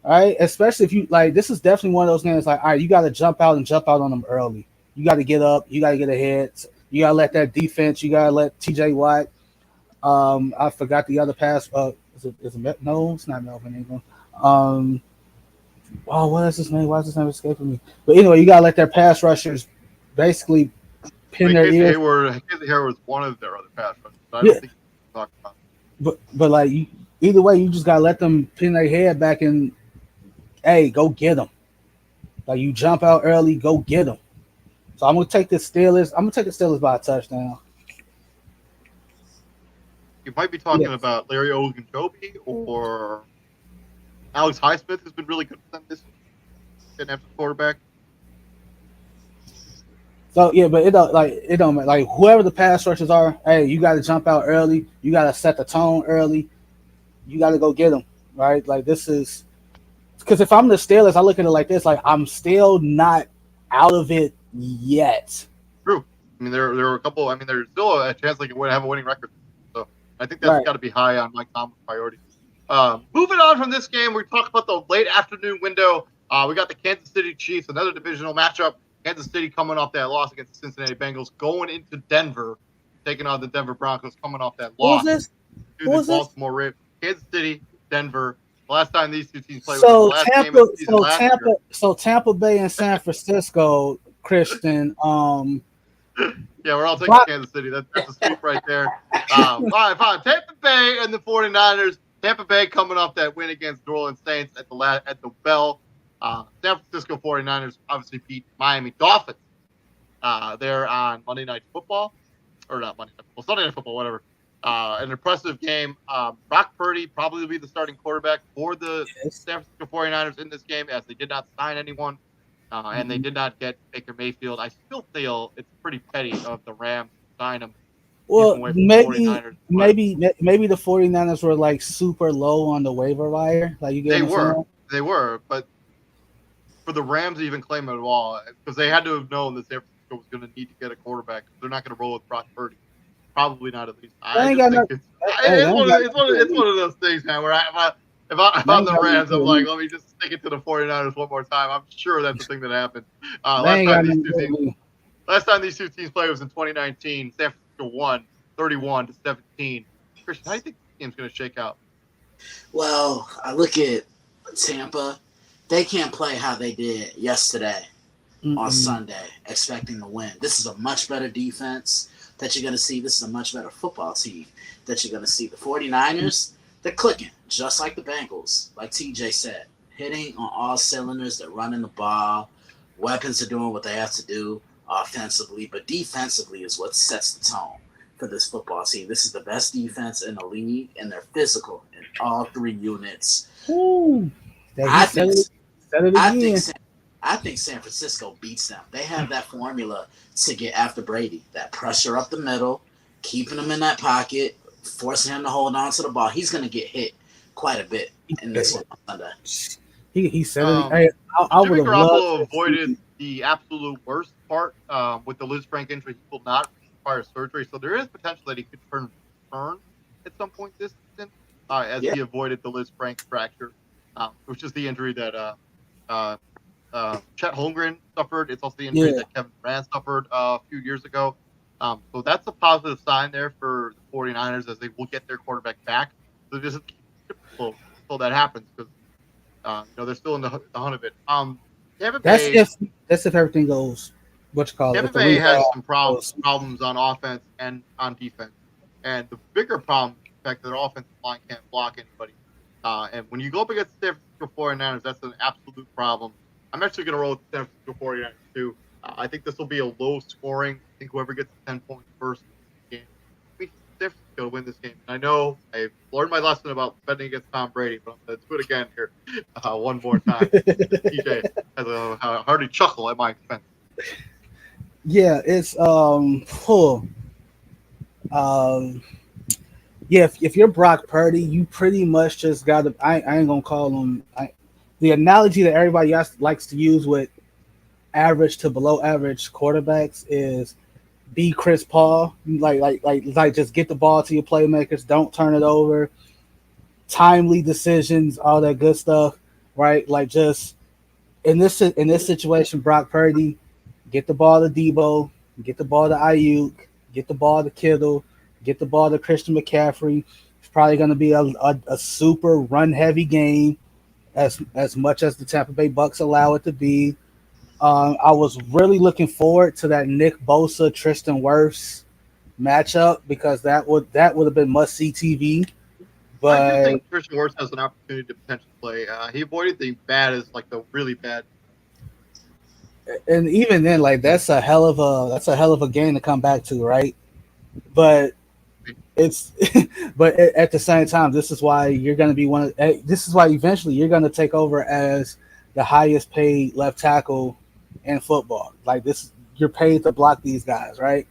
All right, especially if you this is definitely one of those games all right, you got to jump out on them early. You got to get up, you got to get ahead. You got to let that defense, you got to let TJ Watt. I forgot the other pass. Is it no, it's not Melvin Ingram. What is his name? Why is his name escaping me? But anyway, you got to let their pass rushers basically pin their ears. Hayward was one of their other pass rushers. So I don't think he's talking about. But either way, you just got to let them pin their head back and, hey, go get them. Like, you jump out early, go get them. So I'm going to take the Steelers. I'm going to take the Steelers by a touchdown. You might be talking about Larry Ogunjobi or Alex Highsmith has been really good for them this year. Didn't have the quarterback. So yeah, but it don't like whoever the pass rushers are. Hey, you got to jump out early. You got to set the tone early. You got to go get them, right? Like, this is because if I'm the Steelers, I look at it like this: like, I'm still not out of it yet. True. I mean, there are a couple. I mean, there's still a chance they can have a winning record. So I think that's got to be high on Mike Tomlin's priority. Moving on from this game, we talk about the late afternoon window. We got the Kansas City Chiefs, another divisional matchup. Kansas City coming off that loss against the Cincinnati Bengals, going into Denver, taking on the Denver Broncos, coming off that loss. Who's this? Baltimore Ravens. Kansas City, Denver. The last time these two teams played was the last game of the season last year. So Tampa Bay and San Francisco, Christian. Yeah, we're all taking Kansas City. That's a scoop right there. Fine. Tampa Bay and the 49ers. Tampa Bay coming off that win against New Orleans Saints at the Bell. San Francisco 49ers obviously beat Miami Dolphins. They're on Monday Night Football. Or not Monday Night Football, Sunday Night Football, whatever. An impressive game. Brock Purdy probably will be the starting quarterback for the San Francisco 49ers in this game, as they did not sign anyone. And they did not get Baker Mayfield. I still feel it's pretty petty of the Rams to sign him Well, keep away from the 49ers. But maybe the 49ers were like super low on the waiver wire. Like you get what I'm saying? they were, but for the Rams to even claim it at all, because they had to have known that San Francisco was going to need to get a quarterback. They're not going to roll with Brock Purdy. Probably not, at least. They I ain't just got think nothing. it's Hey, they it's ain't one got of it's one of those things, man. Where if they I'm ain't the got Rams, I'm nothing. like, let me just stick it to the 49ers one more time. I'm sure that's the thing that happened. They ain't got nothing. Last time these two teams played was in 2019. San Francisco won 31-17. Christian, how do you think this game's going to shake out? Well, I look at Tampa. They can't play how they did yesterday on Sunday, expecting to win. This is a much better defense that you're going to see. This is a much better football team that you're going to see. The 49ers, they're clicking, just like the Bengals, like TJ said, hitting on all cylinders. They're running the ball. Weapons are doing what they have to do offensively, but defensively is what sets the tone for this football team. This is the best defense in the league, and they're physical in all three units. Ooh, I think, said it again. I think San Francisco beats them. They have that formula to get after Brady. That pressure up the middle, keeping him in that pocket, forcing him to hold on to the ball. He's going to get hit quite a bit in this one on Sunday. He said it. Hey, I would Jimmy have Garoppolo loved avoided the absolute worst part with the Liz Frank injury. He will not require surgery, so there is potential that he could turn at some point this season, as he avoided the Liz Frank fracture, which is the injury that Chet Holmgren suffered. It's also the injury that Kevin Durant suffered a few years ago. So that's a positive sign there for the 49ers, as they will get their quarterback back. So just keep it close until that happens, because they're still in the hunt of it. That's if everything goes. What you call it? Tampa Bay has some problems on offense and on defense, and the bigger problem is the fact that their offensive line can't block anybody. And when you go up against the San Francisco 49ers, that's an absolute problem. I'm actually going to roll with the San Francisco 49ers too. I think this will be a low scoring. I think whoever gets 10 points first in this game, I think San Francisco will win this game. And I know I've learned my lesson about betting against Tom Brady, but I'm going to do it again here one more time. TJ has a hearty chuckle at my expense. Yeah, it's yeah, if you're Brock Purdy, you pretty much just got to. I ain't gonna call him. The analogy that everybody else likes to use with average to below average quarterbacks is be Chris Paul. Like just get the ball to your playmakers. Don't turn it over. Timely decisions, all that good stuff, right? Like just in this situation, Brock Purdy, get the ball to Debo, get the ball to Ayuk, get the ball to Kittle, get the ball to Christian McCaffrey. It's probably going to be a super run-heavy game, as much as the Tampa Bay Bucks allow it to be. I was really looking forward to that Nick Bosa Tristan Wirfs matchup, because that would have been must-see TV. But I do think Tristan Wirfs has an opportunity to potentially play. He avoided the really bad. And even then, like that's a hell of a game to come back to, right? But it's but at the same time, this is why you're going to be this is why eventually you're going to take over as the highest paid left tackle in football. Like this, you're paid to block these guys, right?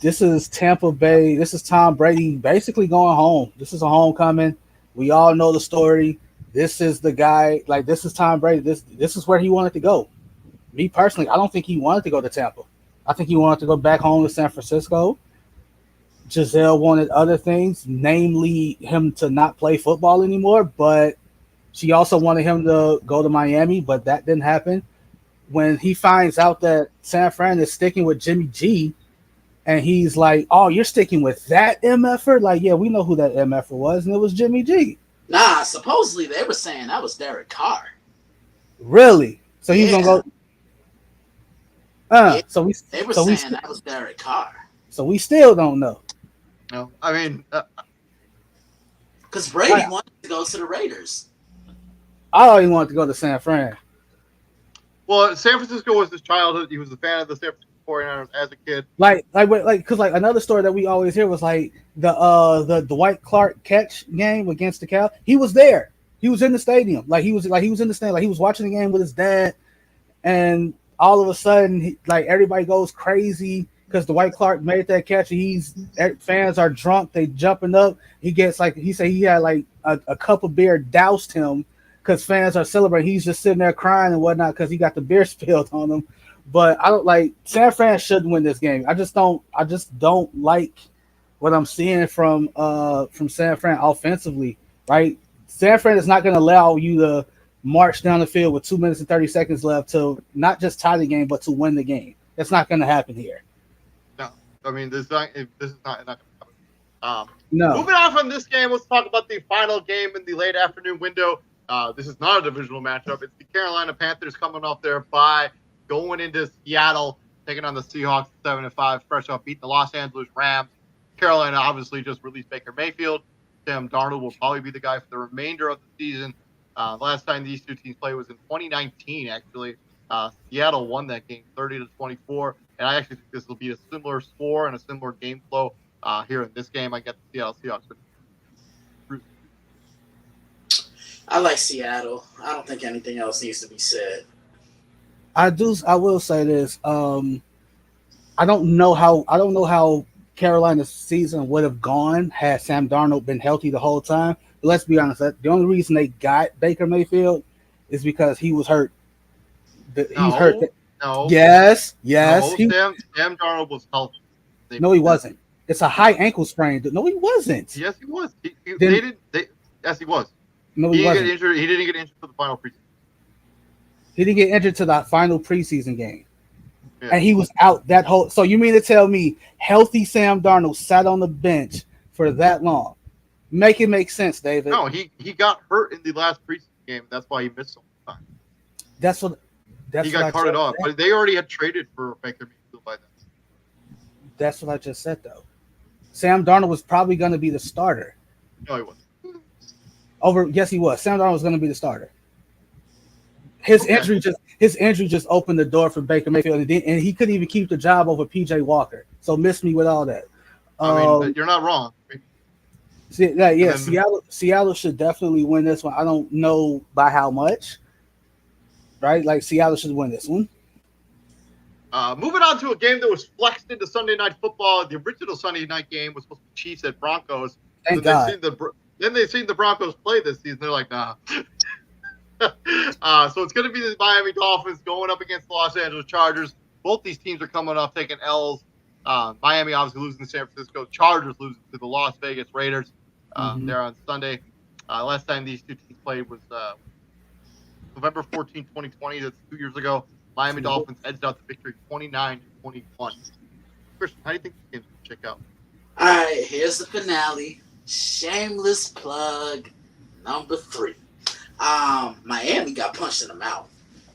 This is Tampa Bay. This is Tom Brady basically going home. This is a homecoming. We all know the story. This is the guy. Like this is Tom Brady. This is where he wanted to go. Me personally, I don't think he wanted to go to Tampa. I think he wanted to go back home to San Francisco. Giselle wanted other things, namely him to not play football anymore, but she also wanted him to go to Miami, but that didn't happen. When he finds out that San Fran is sticking with Jimmy G, and he's like, "Oh, you're sticking with that MFer?" Like, yeah, we know who that MFer was, and it was Jimmy G. Nah, supposedly they were saying that was Derek Carr. Really? So he's gonna go. They were saying that was Derek Carr. So we still don't know. No, I mean, because Brady wanted to go to the Raiders. I thought he wanted to go to San Fran. Well, San Francisco was his childhood. He was a fan of the San Francisco 49ers as a kid. Because another story that we always hear was like the Dwight Clark catch game against the Cal. He was there. He was in the stadium. He was in the stand. Like he was watching the game with his dad, and all of a sudden, everybody goes crazy. because Dwight Clark made that catch. Fans are drunk. They jumping up. He gets like he said he had like a cup of beer doused him because fans are celebrating. He's just sitting there crying and whatnot because he got the beer spilled on him. But I don't like San Fran shouldn't win this game. I just don't like what I'm seeing from San Fran offensively. Right, San Fran is not going to allow you to march down the field with 2 minutes and 30 seconds left to not just tie the game but to win the game. That's not going to happen here. No, I mean this is not going to happen. No. Moving on from this game, let's talk about the final game in the late afternoon window. This is not a divisional matchup. It's the Carolina Panthers coming off their bye, going into Seattle, taking on the Seahawks 7-5, fresh off beating the Los Angeles Rams. Carolina obviously just released Baker Mayfield. Sam Darnold will probably be the guy for the remainder of the season. Last time these two teams played was in 2019, actually. Seattle won that game 30-24, and I actually think this will be a similar score and a similar game flow here in this game. I got the Seattle Seahawks. I like Seattle. I don't think anything else needs to be said. I will say this. I don't know how Carolina's season would have gone had Sam Darnold been healthy the whole time. But let's be honest. The only reason they got Baker Mayfield is because he was hurt. Hurt. No. Yes. No, Sam Darnold was healthy. No, he wasn't. It's a high ankle sprain. No, he wasn't. Yes, he was. Yes, he was. No, he wasn't. He didn't get injured for the final preseason. He didn't get injured to that final preseason game. Yeah. And he was out that whole. So you mean to tell me healthy Sam Darnold sat on the bench for that long? Make it make sense, David. No, he got hurt in the last preseason game. That's why he missed some time. He got carted off, but they already had traded for Baker Mayfield by then. That's what I just said, though. Sam Darnold was probably going to be the starter. No, he wasn't. Yes, he was. Sam Darnold was going to be the starter. His injury just opened the door for Baker Mayfield, and he couldn't even keep the job over PJ Walker. So miss me with all that. I mean, you're not wrong. Seattle should definitely win this one. I don't know by how much. Right, like Seattle should win this one. Moving on to a game that was flexed into Sunday Night Football. The original Sunday night game was supposed to be Chiefs at Broncos. Thank God. Then they seen the Broncos play this season. They're like, nah. So it's going to be the Miami Dolphins going up against the Los Angeles Chargers. Both these teams are coming off taking L's. Miami obviously losing to San Francisco. Chargers losing to the Las Vegas Raiders there on Sunday. Last time these two teams played was November 14, 2020. That's 2 years ago. Miami Dolphins edged out the victory 29-21. Christian, how do you think this game's going to check out? All right, here's the finale. Shameless plug number 3. Miami got punched in the mouth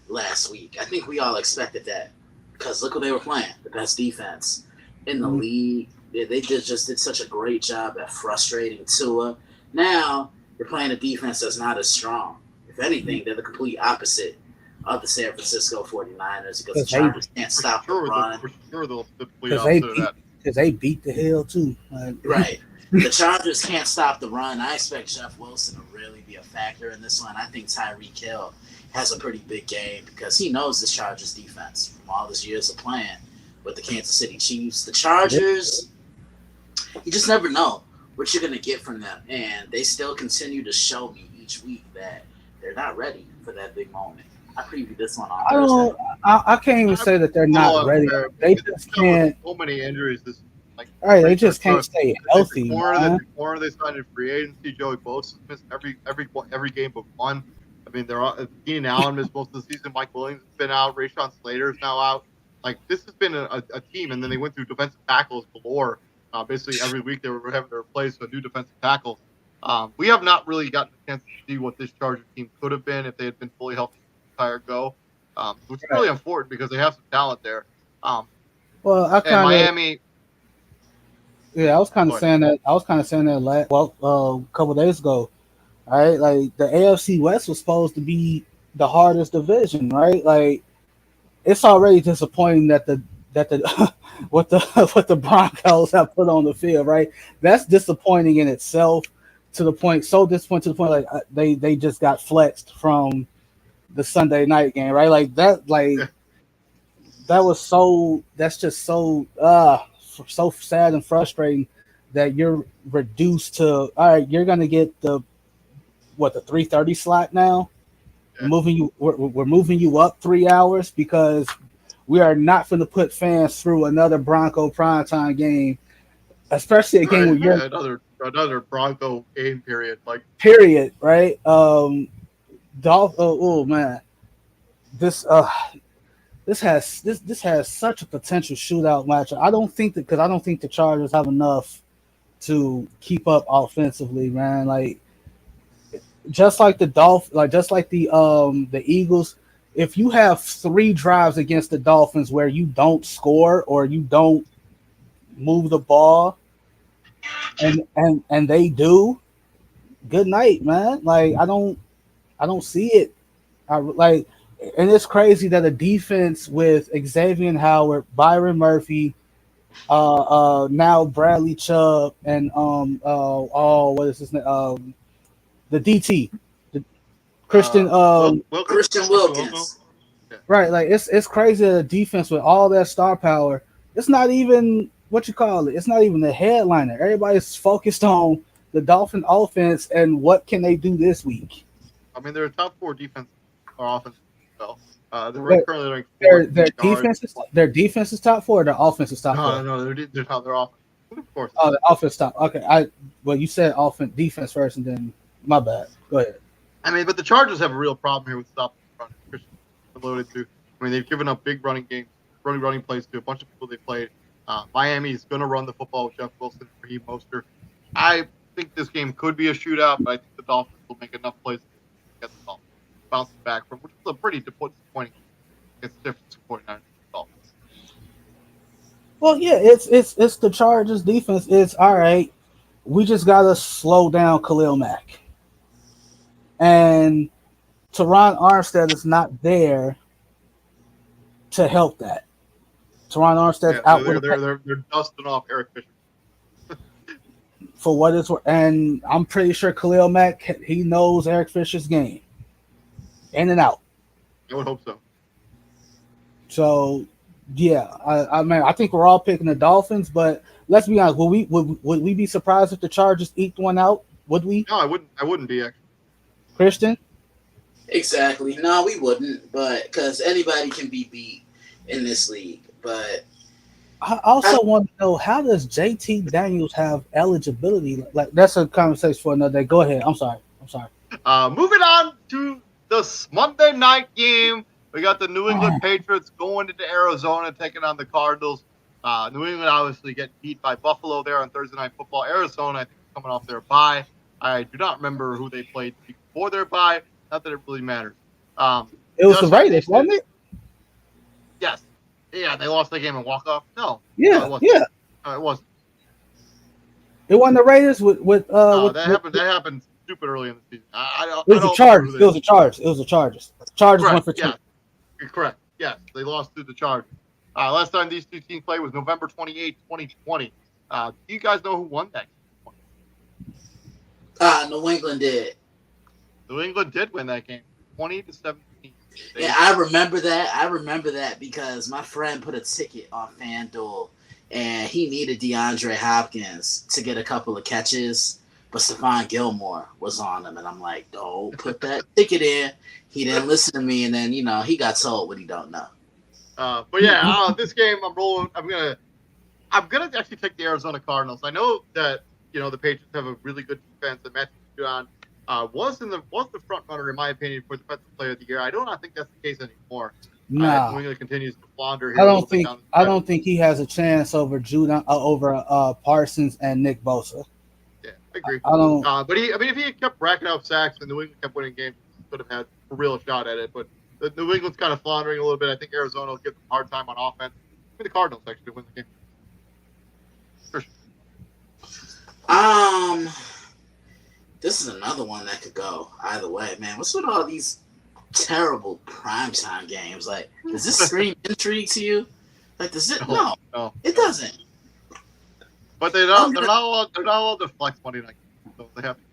last week. I think we all expected that because look what they were playing. The best defense in the league. They just did such a great job at frustrating Tua. Now you're playing a defense that's not as strong. If anything, they're the complete opposite of the San Francisco 49ers because the Chargers can't stop the run. For sure they'll the complete opposite of that. Because they beat the hell, too. Right. The Chargers can't stop the run. I expect Jeff Wilson to really be a factor in this one. I think Tyreek Hill has a pretty big game because he knows this Chargers defense from all his years of playing with the Kansas City Chiefs. The Chargers, you just never know what you're going to get from them. And they still continue to show me each week that they're not ready for that big moment. I previewed this one on Thursday. I can't even say that they're not ready. They just can't. So many injuries this. They just can't stay healthy. Before they signed in free agency, Joey Bosa missed every game but one. I mean, they're all, Keenan Allen missed most of the season. Mike Williams has been out. Rashawn Slater is now out. Like this has been a team, and then they went through defensive tackles galore. Basically, every week they were having to replace a new defensive tackle. We have not really gotten a chance to see what this Charger team could have been if they had been fully healthy the entire go, which is really important because they have some talent there. Miami. Yeah, I was kind of saying that. A couple of days ago. Right, like the AFC West was supposed to be the hardest division, right? Like it's already disappointing that what the Broncos have put on the field, right? That's disappointing in itself. So disappointing to the point like they just got flexed from the Sunday night game, right? Like that, like That's just so sad and frustrating that you're reduced to, all right, you're gonna get the 3:30 slot now. Yeah. We're moving you up 3 hours because we are not going to put fans through another Bronco primetime game, especially a game Right, where you're another Bronco game period. Like, period, right? Oh man, this this has such a potential shootout matchup. I don't think the Chargers have enough to keep up offensively, man. Like just like the Eagles, if you have 3 drives against the Dolphins where you don't score or you don't move the ball, and they do, good night, man. Like I don't see it. And it's crazy that a defense with Xavier Howard, Byron Murphy, now Bradley Chubb, and what is his name? The DT, the Christian Christian Wilkins. right. Like it's crazy that a defense with all that star power, it's not even what you call it. It's not even the headliner. Everybody's focused on the Dolphin offense and what can they do this week. I mean, they're a top 4 defense or offense. So, Their, currently ranked their defense is top 4. Or their offense is top 4. No, they're top. They're offense, of course. Oh, the offense top. Okay, well you said offense defense first, and then my bad. Go ahead. I mean, but the Chargers have a real problem here with stopping the run. Christian alluded to. I mean, they've given up big running plays to a bunch of people they played. Miami is going to run the football with Jeff Wilson and Raheem Mostert. I think this game could be a shootout, but I think the Dolphins will make enough plays to get the Dolphins bouncing back from, which is a pretty disappointing against the difference of 49ers Dolphins. Well, yeah, it's the Chargers defense. It's all right. We just gotta slow down Khalil Mack, and Teron Armstead is not there to help that. Teron Armstead's out. They're dusting off Eric Fisher. For what it's worth, and I'm pretty sure Khalil Mack, he knows Eric Fisher's game, in and out. I would hope so. So, yeah, I mean, I think we're all picking the Dolphins, but let's be honest. Would we be surprised if the Chargers eked one out? Would we? No, I wouldn't. I wouldn't be actually. Christian? Exactly. No, we wouldn't, but because anybody can be beat in this league. But I also want to know, how does JT Daniels have eligibility? Like, that's a conversation for another day. Go ahead. I'm sorry. Moving on to the Monday night game. We got the New England Patriots going into Arizona, taking on the Cardinals. New England obviously getting beat by Buffalo there on Thursday Night Football. Arizona, I think, is coming off their bye. I do not remember who they played before their bye. Not that it really matters. It was the Raiders, wasn't it? Yes. Yeah, they lost the game in walk-off. No. Yeah, no, it wasn't. yeah. No, it wasn't. It wasn't the Raiders with that happened stupid early in the season. It was the Chargers. It was the Chargers. Chargers won for 2. Yeah. You're correct. Yes, they lost to the Chargers. Last time these two teams played was November 28, 2020. Do you guys know who won that game? New England did. New England did win that game, 20-17. Yeah, I remember that because my friend put a ticket on FanDuel, and he needed DeAndre Hopkins to get a couple of catches, but Stephon Gilmore was on him, and I'm like, don't put that ticket in. He didn't listen to me, and then, he got told what he don't know. But yeah, this game I'm rolling. I'm gonna actually take the Arizona Cardinals. I know that the Patriots have a really good defense, and Matthew Judon was the front runner in my opinion for defensive player of the year. I do not think that's the case anymore. No, New England continues to flounder. I don't think he has a chance over Judon, over Parsons and Nick Bosa. Yeah, I agree. I don't. But if he had kept racking up sacks and New England kept winning games, he could have had a real shot at it. But the New England's kind of floundering a little bit. I think Arizona will give them a hard time on offense. I think the Cardinals actually win the game. This is another one that could go either way, man. What's with all these terrible primetime games? Like, does this scream intrigue to you? Like, does it? No, it doesn't. But they're not allowed to flex Monday night. So they have to.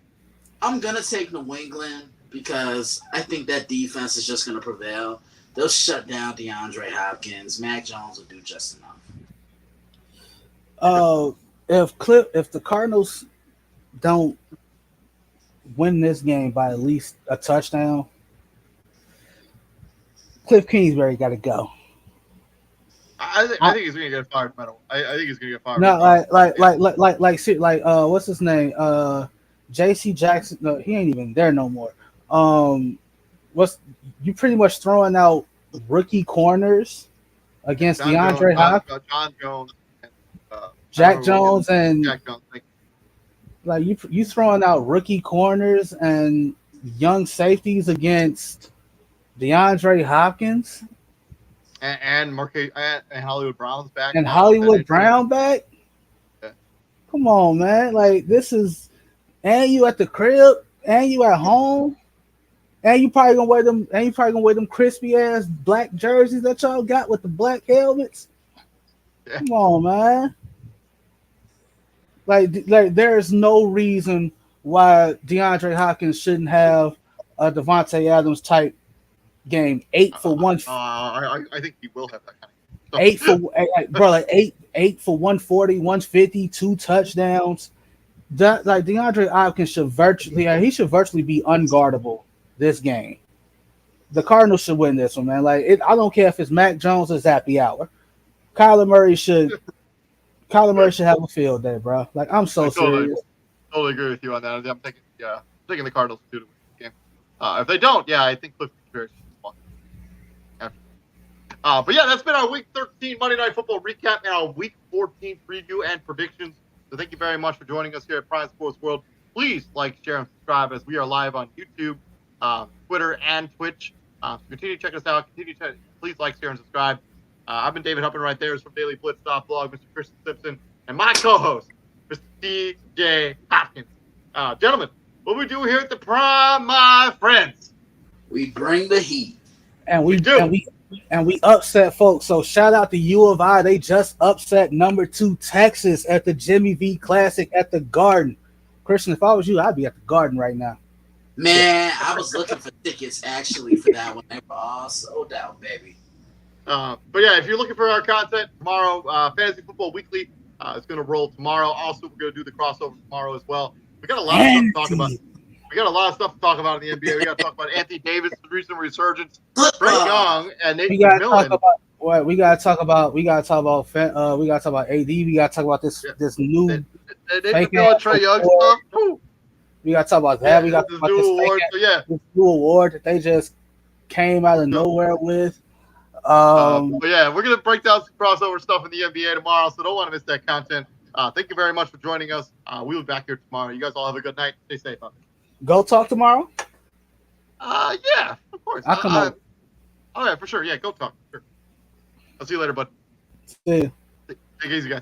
I'm gonna take New England because I think that defense is just gonna prevail. They'll shut down DeAndre Hopkins. Mac Jones will do just enough. If the Cardinals don't win this game by at least a touchdown, Cliff Kingsbury got to go. I think he's gonna get fired. I think he's gonna get fired. No, what's his name? J.C. Jackson. No, he ain't even there no more. What's you pretty much throwing out rookie corners against DeAndre Hopkins, John Jones, and, Jack Jones, and Jack Jones. like you throwing out rookie corners and young safeties against DeAndre Hopkins and Hollywood Brown's back. and Hollywood Brown back. Yeah. Come on, man! Like this is, and you at the crib, and you at home. And you probably gonna wear them. And you probably gonna wear them crispy ass black jerseys that y'all got with the black helmets. Yeah. Come on, man. Like there is no reason why DeAndre Hopkins shouldn't have a Devontae Adams type game. 8 for one. I think he will have that kind of. 8 for bro, like 8 for 140, 150, 2 touchdowns. That like DeAndre Hopkins should virtually be unguardable this game. The Cardinals should win this one, man. Like I don't care if it's Mac Jones or Zappy Hour. Kyler Murray should have a field day, bro. Like I'm so serious. Totally agree with you on that. I'm taking the Cardinals to win this game. If they don't, I think Cliff Kingsbury should win. But yeah, that's been our Week 13 Monday Night Football recap and our Week 14 preview and predictions. So thank you very much for joining us here at Prime Sports World. Please like, share, and subscribe as we are live on YouTube, Twitter, and Twitch. So continue to check us out. Please like, share, and subscribe. I've been David Huppin right there. Is from Daily Blitz Blog, Mr. Christian Simpson, and my co-host, Mr. DJ Hopkins. Gentlemen, what we do here at the Prime, my friends? We bring the heat. And we do. And we upset folks. So shout out to U of I. They just upset number 2 Texas at the Jimmy V Classic at the Garden. Christian, if I was you, I'd be at the Garden right now. Man, I was looking for tickets actually for that one. They were all sold out, baby. But yeah, if you're looking for our content tomorrow, Fantasy Football Weekly is going to roll tomorrow. Also, we're going to do the crossover tomorrow as well. We got a lot of stuff to talk about. We got a lot of stuff to talk about in the NBA. We got to talk about Anthony Davis' recent resurgence, Brett Young, and Nate McMillan. We got to talk about AD. We got to talk about this new Nate McMillan, Trae Young stuff. We got to talk about that. We got to talk about this new award that they just came out of nowhere with. But yeah, we're gonna break down some crossover stuff in the NBA tomorrow, so don't want to miss that content. Thank you very much for joining us. We'll be back here tomorrow. You guys all have a good night. Stay safe out there. Go talk tomorrow? Yeah, of course. I'll come up. Oh yeah, for sure. Yeah, go talk. Sure. I'll see you later, bud. See you. Take it easy, guys.